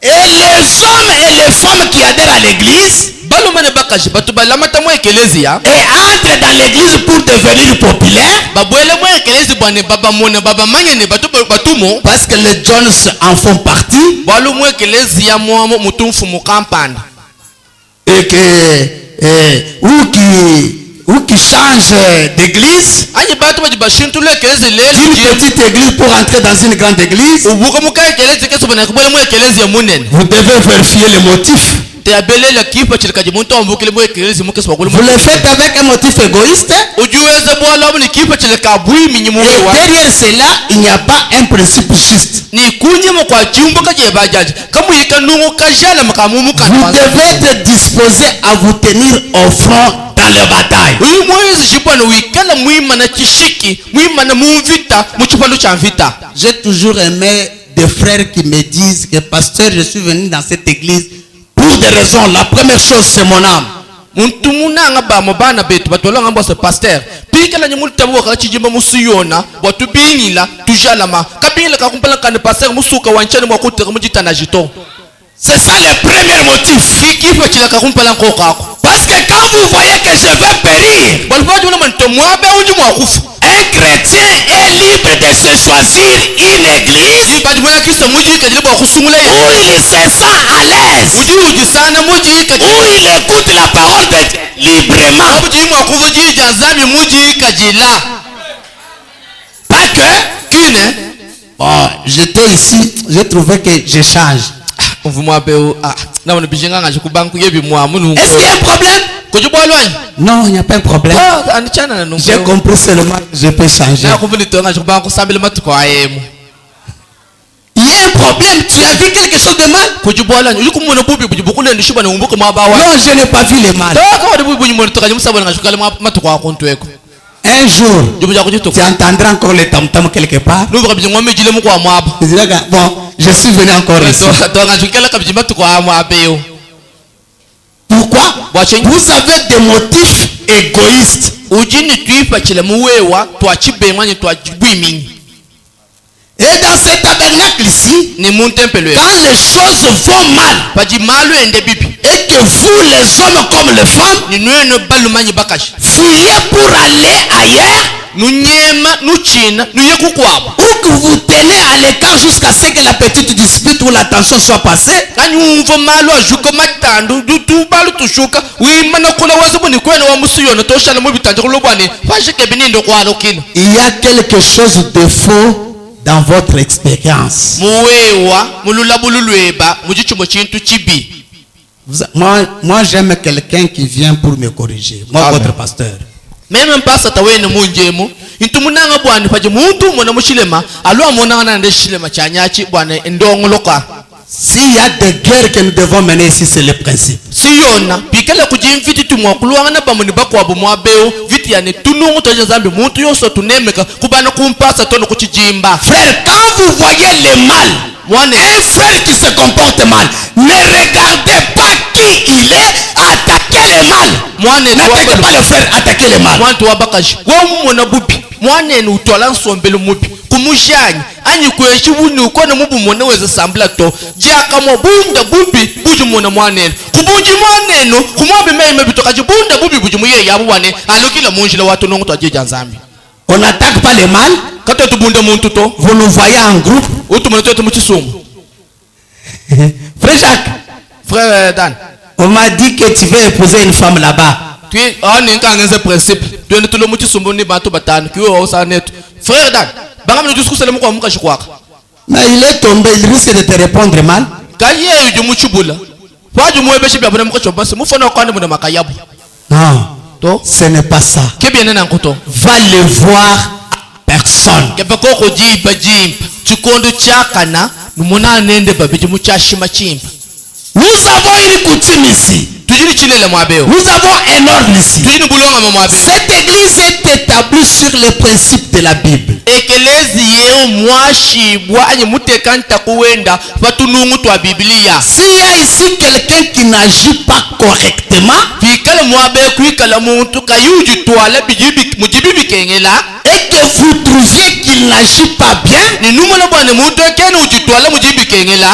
Et les hommes et les femmes qui adhèrent à l'église et entrent dans l'église pour devenir populaires, parce que les Jones en font partie, et que ou qui changent d'église, d'une petite église pour entrer dans une grande église, vous devez vérifier les motifs. Vous le faites avec un motif égoïste, et derrière cela, il n'y a pas un principe juste. Vous devez être disposé à vous tenir au front dans les batailles. J'ai toujours aimé des frères qui me disent que pasteur, je suis venu dans cette église pour des raisons. La première chose, c'est mon âme. C'est ça le premier motif. Parce que quand vous voyez que je vais périr, un chrétien est libre de se choisir une église où il se sent à l'aise, où il écoute la parole de Dieu librement. Pas que bon, j'étais ici, j'ai trouvé que je change. Est-ce qu'il y a un problème? Non, il n'y a pas un problème. J'ai compris seulement que je peux changer. Il y a un problème. Tu as vu quelque chose de mal? Non, je n'ai pas vu le mal. Un jour, tu entendras encore les tam-tams quelque part. Tu diras, bon, je suis venu encore ici. Pourquoi? Vous avez des motifs égoïstes. Et dans ce tabernacle ici, quand les choses vont mal, et que vous, les hommes comme les femmes, fuyez pour aller ailleurs, ou que vous tenez à l'écart jusqu'à ce que la petite dispute ou la tension soit passée, il y a quelque chose de faux dans votre expérience. Moi j'aime quelqu'un qui vient pour me corriger. Moi, amen, votre pasteur. Même pas ça tawe ne munjemo intumunanga bwana paje muntu mona mushilema alo mona na ndeshilema chanyachi bwana ndongo loka. S'il y a des guerres que nous devons mener ici, c'est le principe. Si yona bikala kujimfiti tumwa kuluanga na bamuni bakwa bomwa beo viti yani tunungu toje zambi muntu yoso tunemeka kubana kumpasa tono kuchijimba. Frère, quand vous voyez le mal, un frère qui se comporte mal, ne regardez pas qui il est, attaquez le mal. N'attaquez pas le frère, attaquez le mal. Mwana wabakaji wamuna bubi mwana ni utola nsombele mubi kumushanya anyi kweshi wuni ukona mubu mwana weze sambla to jaka mo bunda bubi buju mwana mwana kubunji mwana no kumwabe meme bitoka bunda bubi buju muye yabu wane alokila munjila watu nongo to jeja nzambi. On n'attaque pas le mal. Quand tu bunde muntu to vous nous voyez en groupe. Utu mwana to muchisungu. Frère Jacques, frère Dan, on m'a dit que tu veux épouser une femme là-bas. Tu on est quand un principe. Tu es tout le monde qui ni bateau batane qui au sanet. Frère Dan, bagam no jusqu'au salon ko muka shikwa. Mais il est tombé, il risque de te répondre mal. Kaye ju muchubula. Fa ju moye beshi bya bana muka choba se mu fona ko ande mu makayabu. Non. To ce n'est pas ça. Que bien na nkoto. Va le voir personne. Ke bako ko ji bajim. Chikondo chakana numona nende babiji muchashima chimpa. Nous avons une coutume ici. Nous avons un ordre ici. Cette église est établie sur les principes de la Bible. S'il y a ici quelqu'un qui n'agit pas correctement, et que vous trouviez qu'il n'agit pas bien,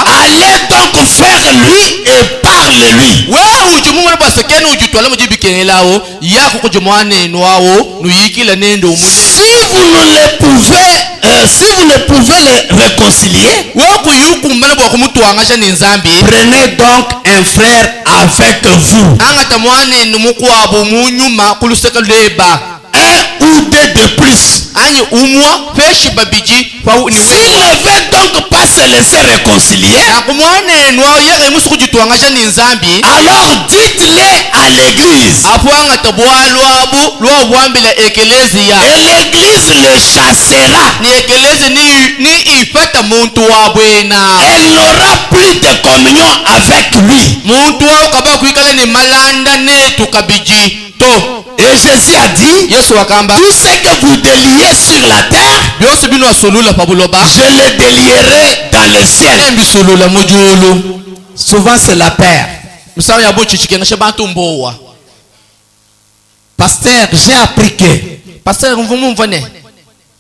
allez donc vers lui et parle-lui. Si vous ne pouvez le réconcilier, prenez donc un frère avec vous. Un ou deux de plus. S'il ne veut donc pas se laisser réconcilier, alors dites-le à l'église. Et l'église le chassera. Elle n'aura plus de communion avec lui. Et Jésus a dit, tout ce que vous déliez sur la terre, je le délierai dans le ciel. Souvent c'est la paire. Pasteur, j'ai appris que,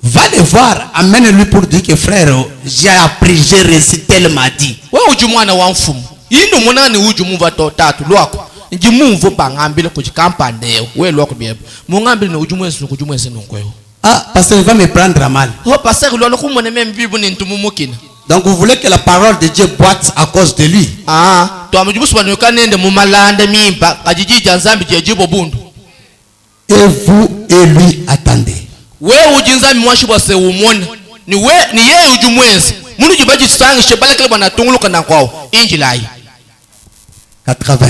va le voir, amène-lui pour dire que frère, j'ai appris, j'ai récité, il m'a dit. Ah, pasteur, il va me prendre à mal. Donc vous voulez que la parole de Dieu boite à cause de lui? Et vous et lui attendez. 80.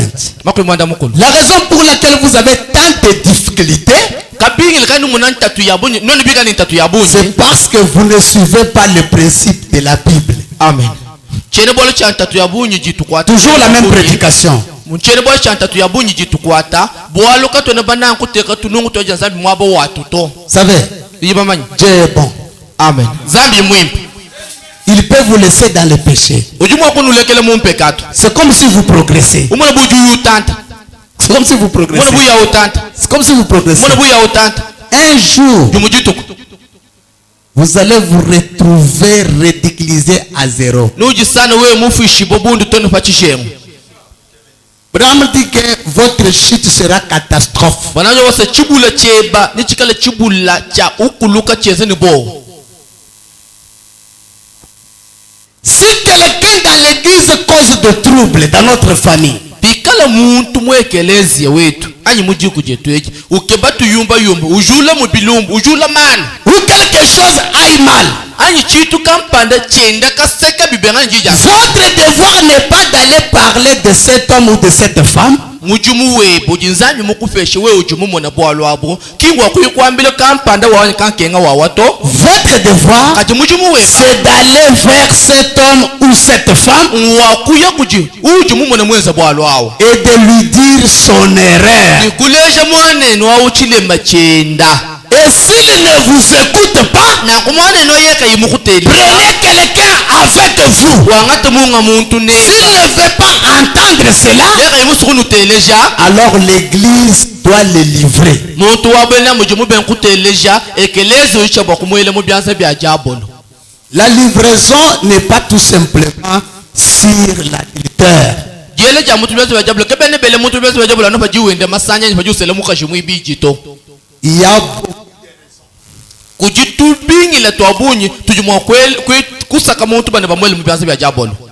La raison pour laquelle vous avez tant de difficultés, c'est parce que vous ne suivez pas le principe de la Bible. Amen. Toujours la même prédication. Savez, Dieu est bon. Amen. Il peut vous laisser dans le péché. C'est comme si vous progressez. C'est comme si vous progressez. C'est comme si vous progressez. Un jour, vous allez vous retrouver ridiculisé à zéro. Abraham dit que votre chute sera catastrophe. Si quelqu'un dans l'église cause de troubles dans notre famille, ou quelque chose aille mal, votre devoir n'est pas d'aller parler de cet homme ou de cette femme. Votre devoir, c'est d'aller vers cet homme ou cette femme et de lui dire son erreur. Et s'il ne vous écoute pas, prenez quelqu'un avec vous. S'il ne veut pas entendre cela, alors l'église doit le livrer. La livraison n'est pas tout simplement sur l'adultère.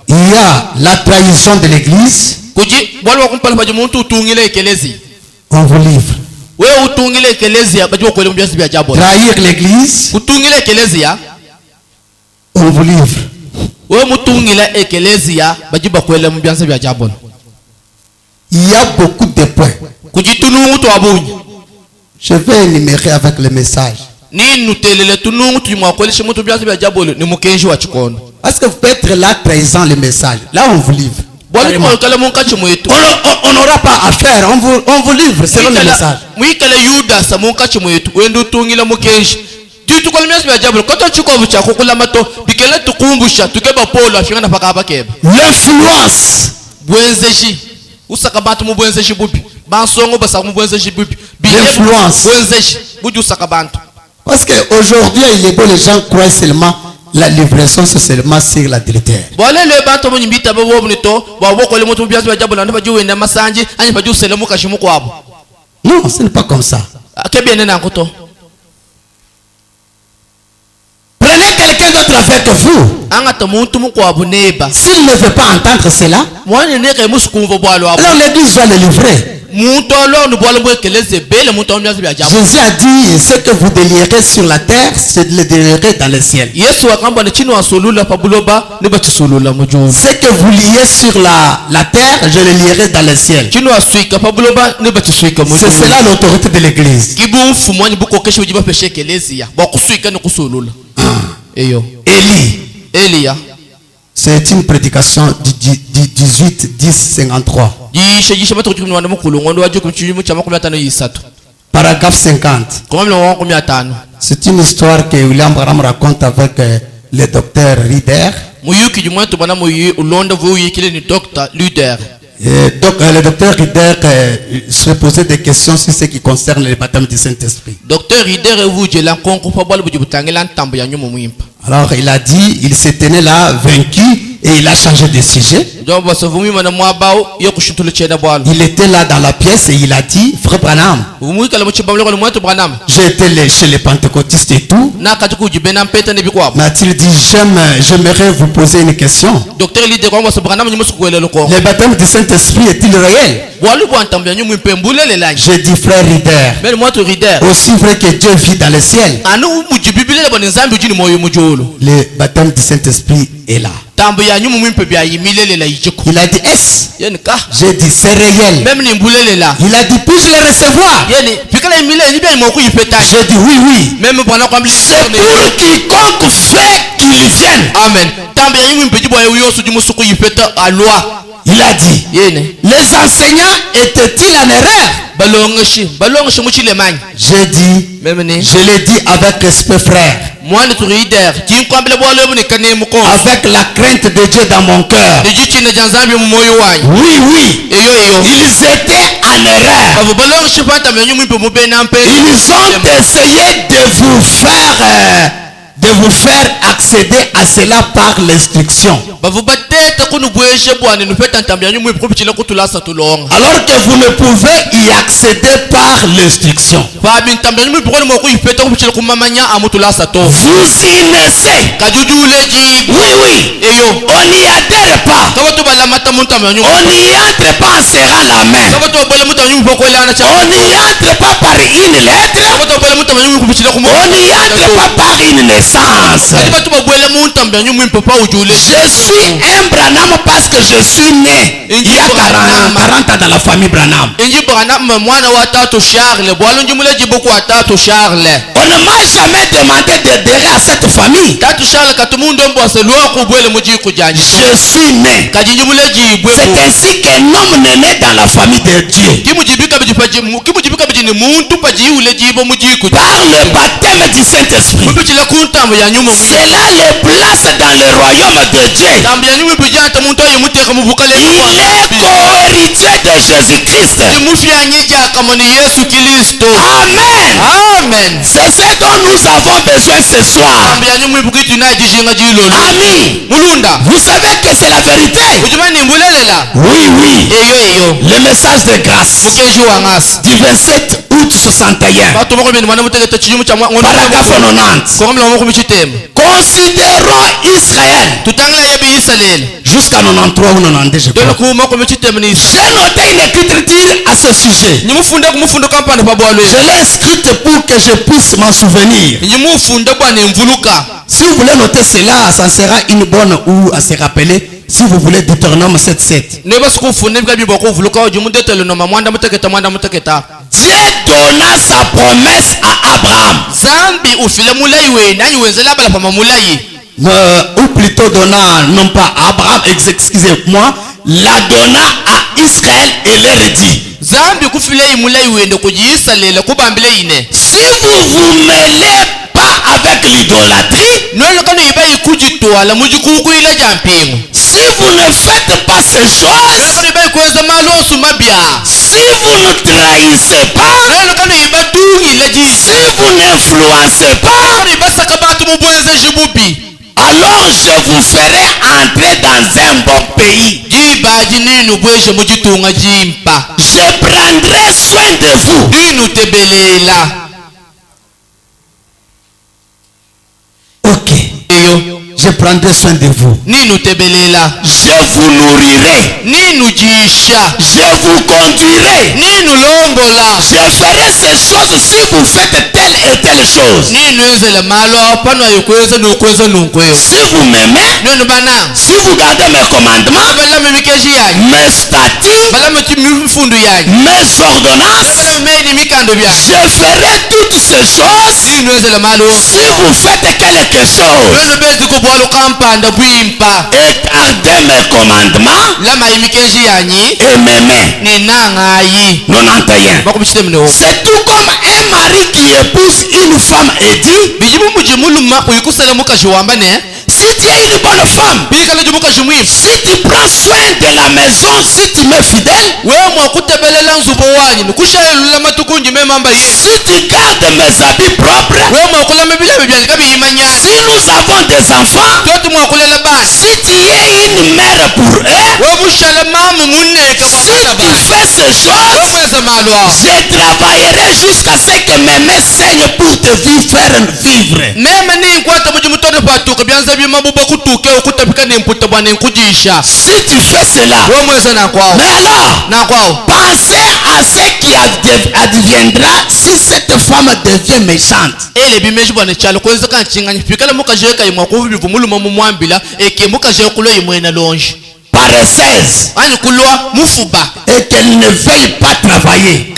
Il y a la trahison de l'église. On vous livre. Trahir l'église. On vous livre. Il y a beaucoup de points. Je vais énumérer avec le message. Parce que vous pouvez être là trahissant le message. Là, on vous livre. On n'aura pas à faire. On vous livre selon le message. L'influence. Parce qu'aujourd'hui, il est beau, les gens croient seulement la livraison, c'est seulement sur l'adultère. Non, ce n'est pas comme ça. Prenez quelqu'un d'autre avec vous. S'il ne veut pas entendre cela, alors l'église va le livrer. Jésus a dit, ce que vous délierez sur la terre, c'est de le délierer dans le ciel. Ce que vous liez sur la terre, je le lierai dans le ciel. C'est cela l'autorité de l'église. Élie. C'est une prédication du 18-10-53. Paragraphe 50. C'est une histoire que William Branham raconte avec le docteur Rieder. Donc le docteur Rieder se posait des questions sur ce qui concerne le baptême du Saint-Esprit. Alors il a dit, il se tenait là vaincu et il a changé de sujet. Il était là dans la pièce et il a dit, frère Branham, j'étais chez les pentecôtistes et tout. M'a-t-il dit, j'aimerais vous poser une question. Le baptême du Saint-Esprit est-il réel? J'ai dit, frère Rieder, aussi vrai que Dieu vit dans le ciel, le baptême du Saint-Esprit est là. Il a dit, est-ce? J'ai dit, c'est réel. Il a dit, puis-je le recevoir? J'ai dit, oui. C'est pour quiconque fait qu'il vienne. Amen. Il a dit, les enseignants étaient-ils en erreur? J'ai dit, je l'ai dit avec respect, frère. Avec la crainte de Dieu dans mon cœur. Oui. Ils étaient en erreur. Ils ont essayé de vous faire accéder à cela par l'instruction. Alors que vous ne pouvez y accéder par l'instruction. Vous y naissez. Oui, oui. On n'y adhère pas. On n'y entre pas en serrant la main. On n'y entre pas par une lettre. On n'y entre pas par une naissance. Je suis un Branham parce que je suis né il y a 40 ans dans la famille Branham. On ne m'a jamais demandé d'adhérer à cette famille. Je suis né. C'est ainsi qu'un homme n'est né dans la famille de Dieu. Par le baptême du Saint-Esprit. Cela les place dans le royaume de Dieu. Il est co-héritier de Jésus-Christ. Amen. Amen. C'est ce dont nous avons besoin ce soir. Amen. Vous savez que c'est la vérité. Oui, oui. Le message de grâce du 27 août 61. Paragraphe 90. Considérons Israël. Jusqu'à 93 ou 92, je crois. J'ai noté une écriture à ce sujet. Je l'ai inscrite pour que je puisse m'en souvenir. Si vous voulez noter cela, ça sera une bonne ou à se rappeler. Si vous voulez Deutéronome 7:7. Dieu donna sa promesse à Abraham. Ou plutôt donna, non pas à Abraham, excusez-moi, la donna à Israël et leur dit. Si vous vous mêlez pas avec l'idolâtrie, si vous ne faites pas ces choses, si vous ne trahissez pas, si vous n'influencez pas, alors je vous ferai entrer dans un bon pays. Je prendrai soin de vous. Ok. Je prendrai soin de vous. Je vous nourrirai. Je vous conduirai. Je ferai ces choses si vous faites telle et telle chose. Si vous m'aimez, si vous gardez mes commandements, mes statuts, mes ordonnances, je ferai toutes ces choses si vous faites quelque chose. Et gardez mes commandements et m'aimer. 91. C'est tout comme un mari qui épouse une femme et dit, si tu es une bonne femme, si tu prends soin de la maison, si tu m'es fidèle, si tu gardes mes habits propres, si nous avons des enfants, si tu es une mère pour eux, si tu fais ces choses, je travaillerai jusqu'à ce que mes mains saignent pour te faire vivre. Si tu fais cela, mais alors, pensez à ce qui adviendra si cette femme devient méchante. Paresseuse, et qu'elle ne veuille pas travailler, et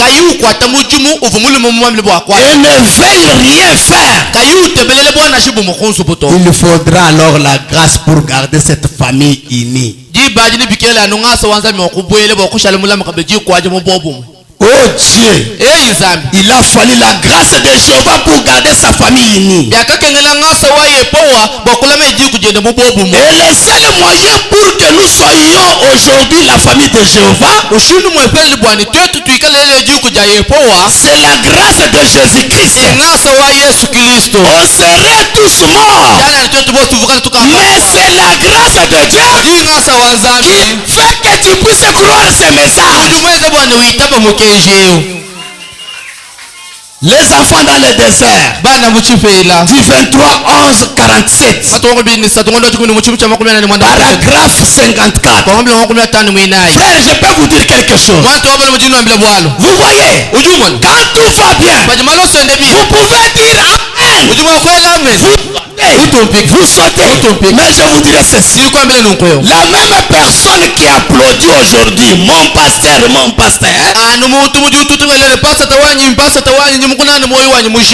ne veuille rien faire, il faudra alors la grâce pour garder cette famille unie. Oh Dieu, il a fallu la grâce de Jéhovah pour garder sa famille unie. Et le seul moyen pour que nous soyons aujourd'hui la famille de Jéhovah, c'est la grâce de Jésus-Christ. On serait tous morts, mais c'est la grâce de Dieu qui fait que tu puisses croire ces messages. Les enfants dans le désert. Du 23 11 47. Paragraphe 54. Frère, je peux vous dire quelque chose. Vous voyez, quand tout va bien, vous pouvez dire Amen. Vous sautez. Mais je vous dirai ceci. La même personne qui applaudit aujourd'hui, mon pasteur.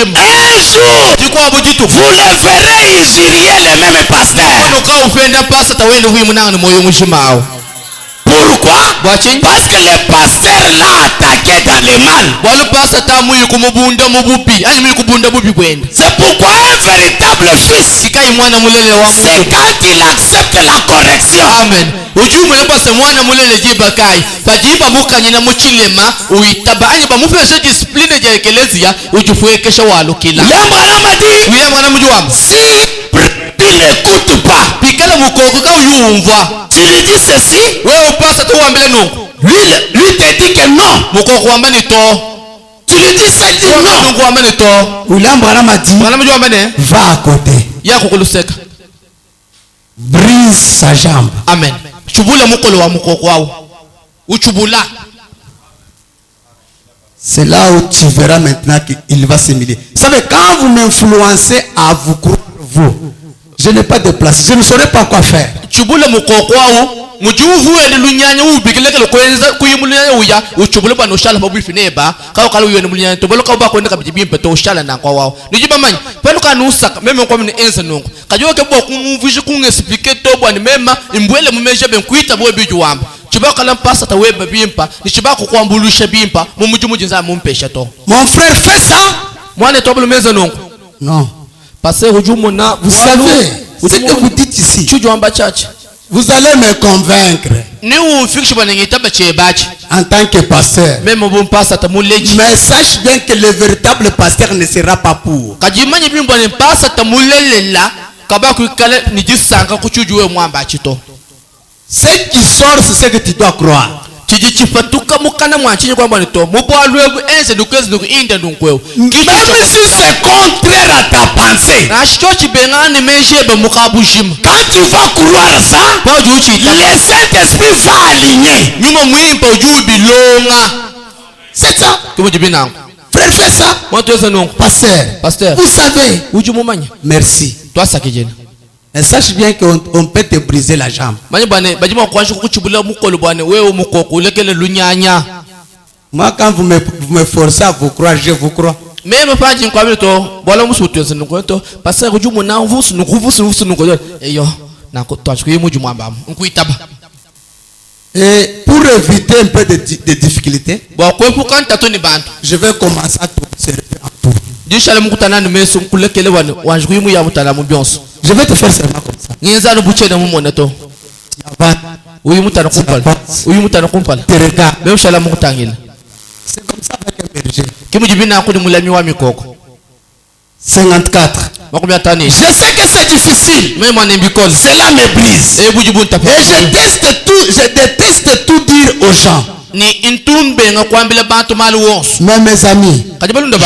Un jour, vous le verrez injurier le même pasteur. Pourquoi? Parce que le pasteur l'a attaqué dans le mal. C'est pourquoi un véritable fils, c'est quand il accepte la correction. Amen. Si il n'écoute pas, tu lui dis ceci, lui te dit que non. Tu lui dis ça, il dit non. William Branham a dit, va à côté, brise sa jambe. Amen. C'est là où tu verras maintenant qu'il va s'humilier. Vous savez, quand vous m'influencez à vous croire, vous, je n'ai pas de place, je ne saurais pas quoi faire. Mon frère fait ça. Non. Vous savez, ce que vous dites ici, vous allez me convaincre en tant que pasteur. Mais sache bien que le véritable pasteur ne sera pas pour. Ce qui sort, c'est ce que tu dois croire. Même si c'est contraire à ta pensée, quand tu vas croire ça, le Saint-Esprit va aligner. C'est ça. Frère, fais ça. Pasteur, vous savez. Merci. Et sache bien qu'on peut te briser la jambe. Moi, quand vous me forcez à vous croire, je vous crois. Et pour éviter un peu de difficultés, je vais commencer à te servir en tout. Je vais te faire seulement comme ça. Tu regardes. C'est comme ça avec un berger. 54. Je sais que c'est difficile. Cela me brise. Et je déteste tout dire aux gens. Mais mes amis,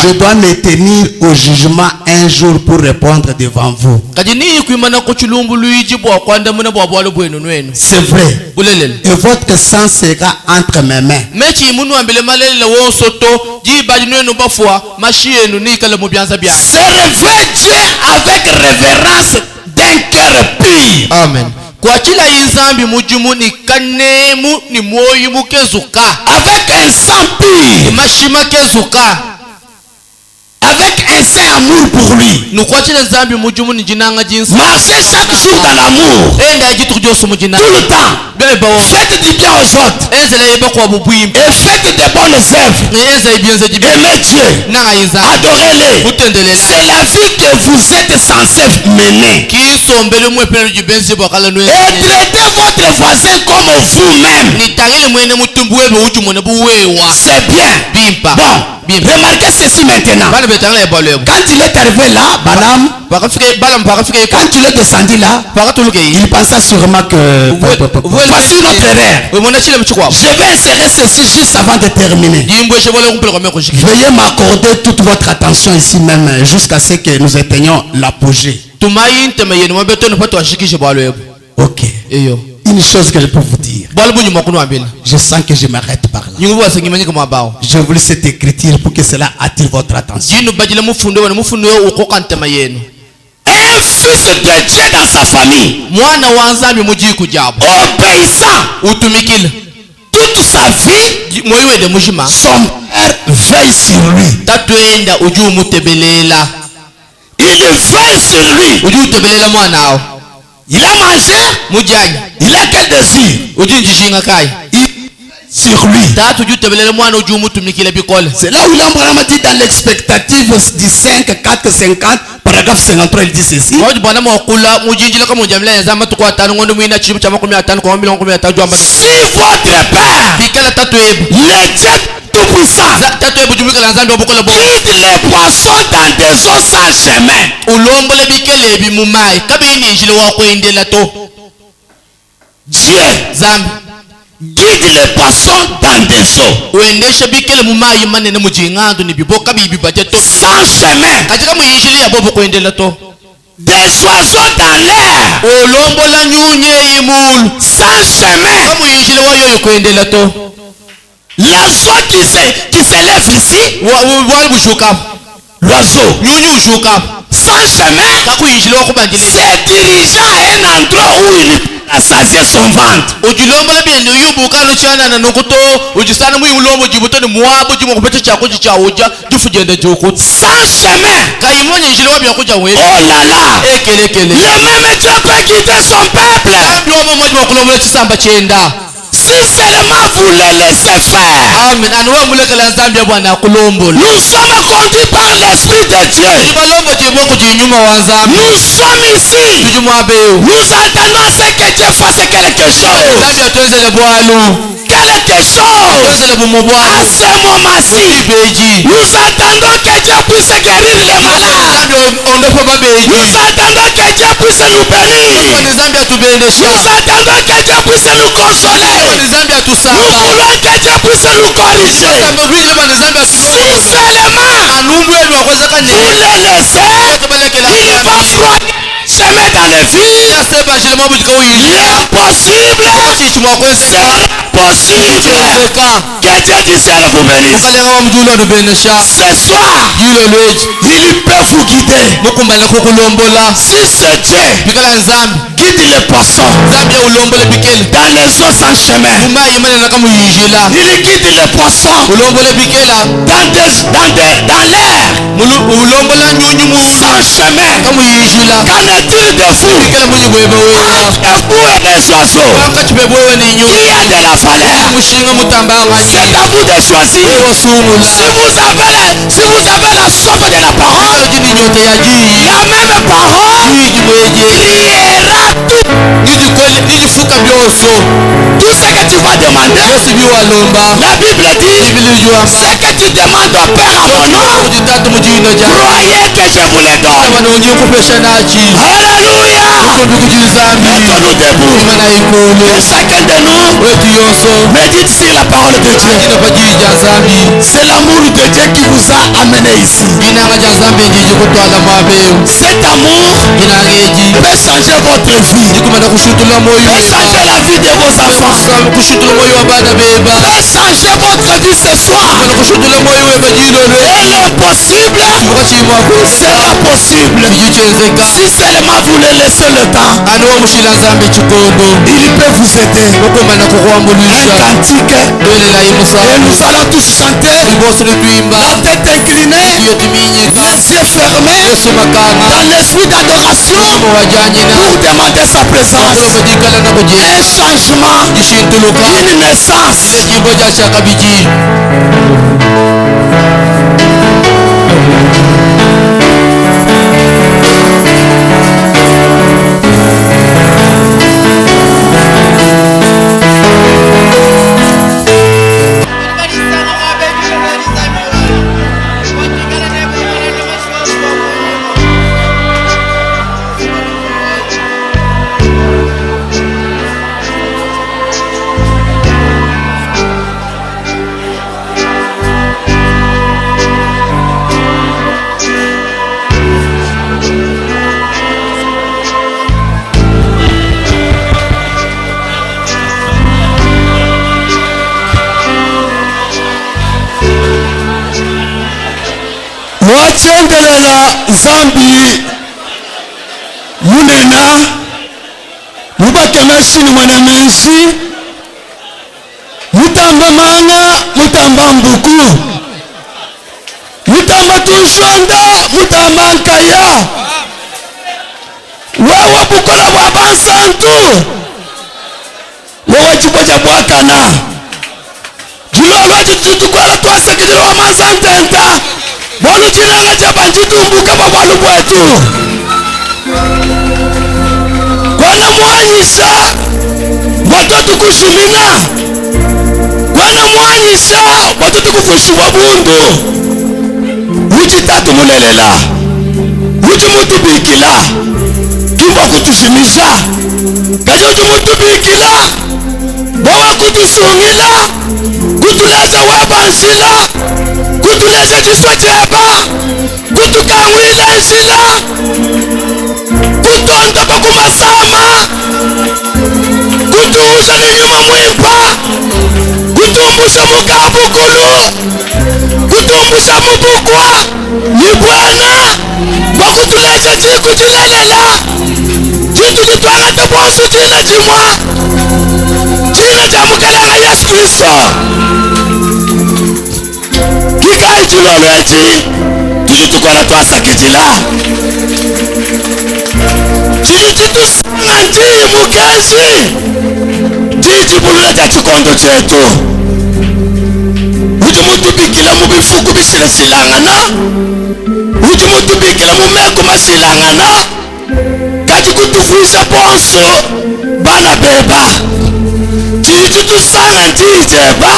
je dois me tenir au jugement un jour pour répondre devant vous. C'est vrai. Et votre sang sera entre mes mains. Servez Dieu avec révérence d'un cœur pur. Amen. Avec un sang pur. Avec un saint amour pour lui. Marchez chaque jour dans l'amour. Tout le temps. Faites du bien aux autres. Et faites de bonnes œuvres. Aimez Dieu. Adorez-les. C'est la vie que vous êtes censés mener. Et traitez votre voisin comme vous-même. C'est bien. Bon. Remarquez ceci maintenant. Quand il est arrivé là, Balaam, quand il est descendu là, il pensait sûrement que voici notre erreur. Je vais insérer ceci juste avant de terminer. Veuillez m'accorder toute votre attention ici même jusqu'à ce que nous atteignions l'apogée. Ok. Une chose que je peux vous dire. Je sens que je m'arrête par là. Je voulais cette écriture pour que cela attire votre attention. Un fils de Dieu dans sa famille, obéissant toute sa vie, son père veille sur lui. Il veille sur lui. Il a mangé, il a quel désir? Il sur lui. C'est là où l'Abraham dit dans l'expectative du 5, 4, 50, paragraphe 53, il dit ceci. Si votre père, le Dieu tout-puissant, guide les poissons dans des eaux sans chemin. Dieu guide les poissons dans des eaux sans chemin. Des oiseaux dans l'air sans chemin. L'oiseau qui s'élève ici, l'oiseau sans chemin, c'est dirigé à un endroit où il rassasier son ventre. Sans chemin. Oh là là. Le même Dieu peut guider son peuple. Si seulement vous le laissez faire. Nous sommes conduits par l'Esprit de Dieu. Nous sommes ici. Nous attendons ce que Dieu fasse quelque chose. Quelque chose. À ce moment-ci, nous attendons que Dieu puisse guérir les malades. Nous attendons que Dieu puisse nous bénir. Nous attendons que Dieu puisse nous consoler. Nous voulons que Dieu puisse nous corriger. Si seulement vous le laissez, il va froidir. Se met dans le vide. L'impossible sera possible. Que Dieu du ciel vous bénisse. Ce soir, il peut vous guider. Si ce Dieu guide les poissons dans les eaux sans chemin, il guide les poissons dans l'air sans chemin. Qu'en est-il de vous? Entre vous et les oiseaux, il y a de la valeur. C'est à vous de choisir. Si vous avez la soif de la parole, la même parole criera tout. Tout ce que tu vas demander, la Bible dit, ce que tu demandes au Père à mon nom, croyez que je vous le donne. Alléluia. Mettons-nous debout. Et chacun de nous médite sur la parole de Dieu. C'est l'amour de Dieu qui vous a amené ici. Cet amour peut changer votre vie. Peut changer la vie de vos enfants. Peut changer votre vie ce soir. Et l'impossible sera possible. Si seulement vous le laissez le temps, il peut vous aider. Un cantique. Et nous allons tous chanter. La tête inclinée, les yeux fermés, dans l'esprit d'adoration, pour demander sa présence. Un changement, une naissance. Chendelela zambi munena mubakemeshini mwanamenshi mutamba manga mutamba mbuku mutamba tushonda mutamba nkaya wewe bukola bwa bansantu wewe chiboja bwakana julolwa chitutukwala twasekilila wa masantenta bolu chilanga cha banchitumbuka babwalu bwetu kwana mwanyisa boto tukushumina kwana mwanyisa boto tukufushiwa bundu uchitatu mulelela uchi mutubikila kimba kutushimisha kaja uchi mutubikila bowa kutusungila kutuleza webansila kutuleza chiswa cheba kutukawila nsila kutonda kwa kumasama kutuusha ninyuma mwimpa kutumbusha mukabukulu kutumbusha mubukwa ni Bwana kwa kutuleza chiku chilelela chitu chitwangata bonsu china chimwa china cha mukalenga Yesu Kristo kikai chilolwechi tuchitukwana twasakitila chichu chitusanga nchii mukeshi chichipulula cha chikondo chetu uchi mutubikila mubifuku bisilesilangana uchi mutubikila mumeko masilangana kachi kutufwisha bonso bana beba chichu tusanga nchicheba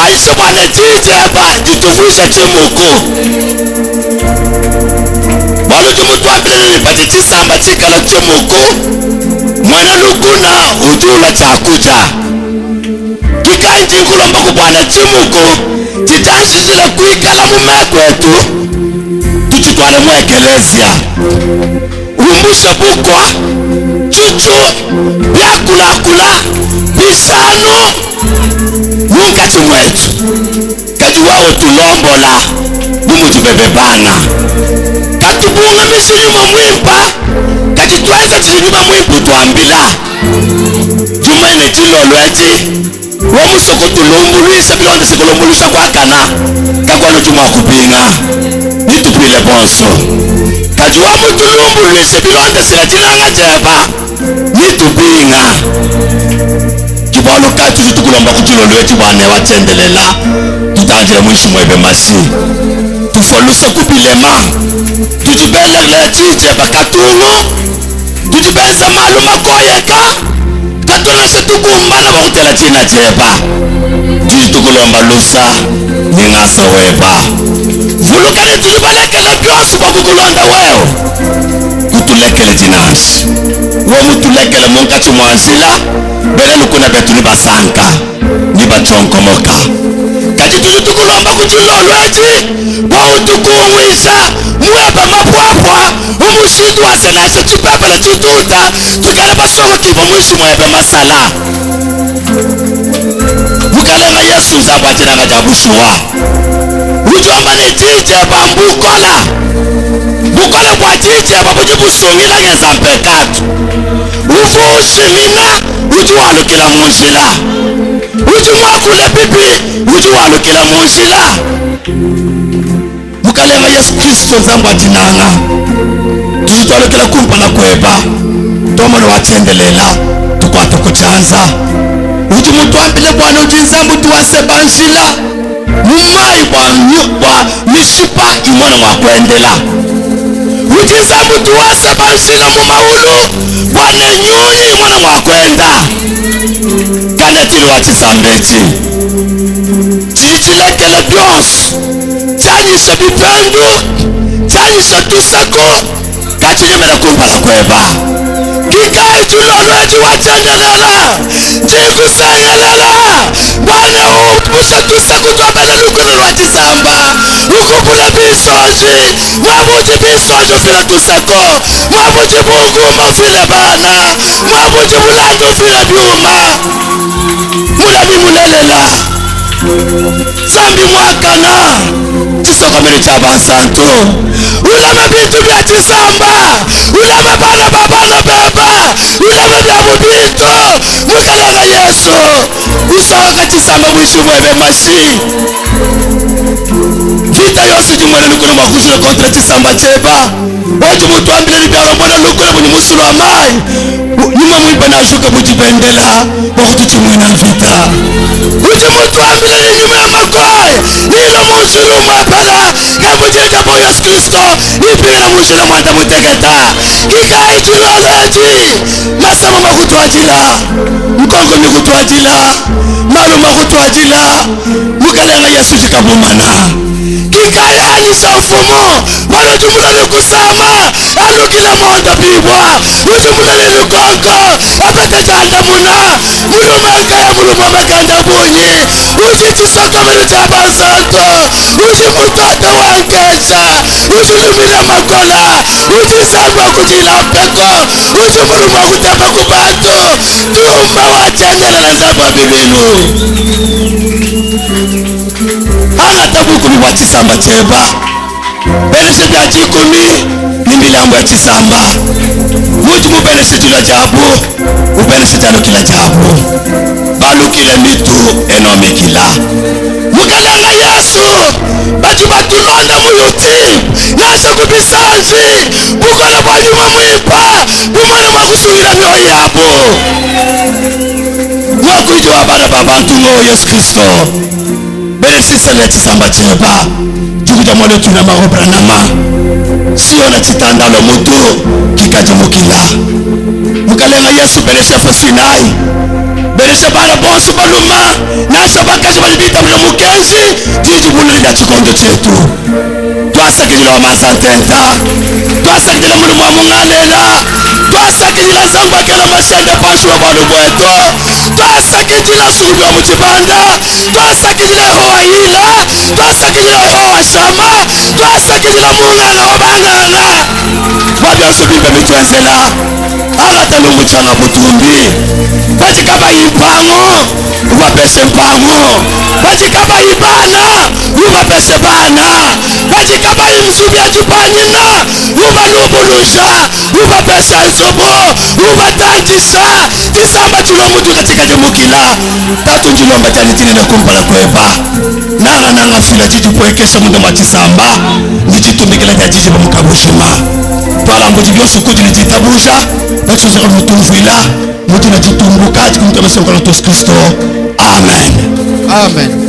waisha bwana chicheba chitufwisha chimuku bolu chimutwambile nipati chisamba chikala chimuku mwana lukuna ujula chakuja kikanji kulomba kubwana chimuku chitanshishile kuikala mumekwetu tuchitwale mwekelesia umbusha bukwa chuchu byakulakula bisanu munkachi mwetu kaji wawo tulombola bumujibebebana katubunga misinyuma mwimpa kaji twaiza chilinyuma mwimpu twambila jumwene chilolwechi womusoko tulumbulwisa bilonda sikulumbulusa kwakana kakwalo jumwa kupinga nitupile bonso kaji wamutulumbulwisa bilonda sila chilanga cheba nitupinga kibolo katu tukulomba kuchilolwechi bwane wachendelela tutanjile mwishi mwebe masi tufoluse kubilema tujibelele chicheba katungu tujibeza malu makoyeka katolese tukumbana bakutela china cheba tukulomba lusa ningasa weba vulukane tujibalekele byosi bakukulonda weo kutulekele chinanshi womutulekele munkachi mwansila bele lukuna betu ni basanka ni bachonkomoka kaji tukulomba kuchilolwechi bwautukungwisa mweba mapwapwa umushitu wasenashe chipepele chituta tukale basoko kibo mwishi mwebe masala mukalenga Yesu zabwatilanga jabushuwa ujomba ni chicheba mbukola bukola bwa chicheba bujibusungila ngeza mpekatu ufushimina ujiwalukila munshila ujimwakule pipi ujiwalukila munshila mukalenga Yesu Kristo zambwatinanga tujitwalukila kumpana kweba tomolo wachendelela tukwata kuchanza uji mutwambile bwana ujinzambu tuwasebanshila mumai bwa mishipa imwana mwakwendela ujinzambu tuwasebanshila mumaulu bwana nyunyi imwana mwakwenda kanetili wachisambechi chichilekele byonsi chanyisha bipendu chanyisha tusako kachinyemela kumpala kweba kikai chulolwechi wachendelela chikusengelela bwana upusha tusako twabele lukulu lwachisamba ukupula bisoji mwabuji bisoji file tusako mwabuji bunguma file bana mwabuji bulandu file byuma mulabi mulelela Zambi mwakana chisokomero cha bansantu ulama bintu bya chisamba ulama bana babana beba ulama bya mubintu mukalega Yesu usohoka chisamba mwishimwebe mashi vita yose jumwana nukuna mwakushula kontra chisamba cheba watu mutu ambile libyalo mbona nukuna mwenye musulu amai nyuma mwipa na shuka mujibendela wakutu chimwina vita uchi mutu ambile ni nyuma ya makoe nilo musulu mwapala kamujeja po Yesu Kristo ipile na musulu mwanda mutegeta kikai chiloleti masama makutu ajila mkongo mikutu ajila malu makutu ajila mukalenga Yesu chikabumana kikayani sofumo wala tumulele kusama alukile mondo bibwa utumulele lukongo apete janda muna mulumanga ya mulumamaganda bunyi uchi chisokomelo cha basanto uchi mutoto wankesha uchi lumile makola uchi sangwa kujila peko uchi muluma kutema kubantu tumba wachendele na zaba bibinu tabuku bwa chisamba cheba beleshe bya chikumi ni milambo ya chisamba mutu mubeleshe chula jabu ubeleshe chalo kila jabu balukile mitu enomikila mukalenga Yesu batu batulonda muyuti nasa kubisanji bukola bwa yuma mwipa bumana mwakusulila myoyo yabo mwakuijwa abana babantu ngo Yesu Kristo beresisele chisamba cheba jukuja mwale tuna mahobra nama siyo na chitandalo mutu kikaji mukila mukalenga Yesu bereshe Sinai bereshe bana bonsu baluma nasha bakaji balibita mlo mukenzi tijibulila chikondo chetu twasakijila wa masantenta twasakijila mulu mwa mungalela twasakijila zangwa kela mashende pashu wa banu bweto twasakijila sulubu ya muchibanda twasakijila Yehowa hila twasakijila Yehowa shama twasakijila mungana wa bangana wabyonsu bimbe mitwenzela agatalo muchanga butumbi bachikaba impango ubapeshe mpango bachikaba ibana ubapeshe bana bachikaba imsubia chupanyina ubalubulusha ubapeshe nzubu ubatanjisa tisamba chilomutu kachikaje mukila tatu njilomba chalitini na kumpala kweba nanga nanga fila chijipuekesha mundo machisamba nichitumikila jajijiba mukabushima twala mbuji byosu kuti nichitabusha nachuzaka mutumvila mutu nachitumbuka chikumtamesa ukala Yesu Kristo. Amen. Amen.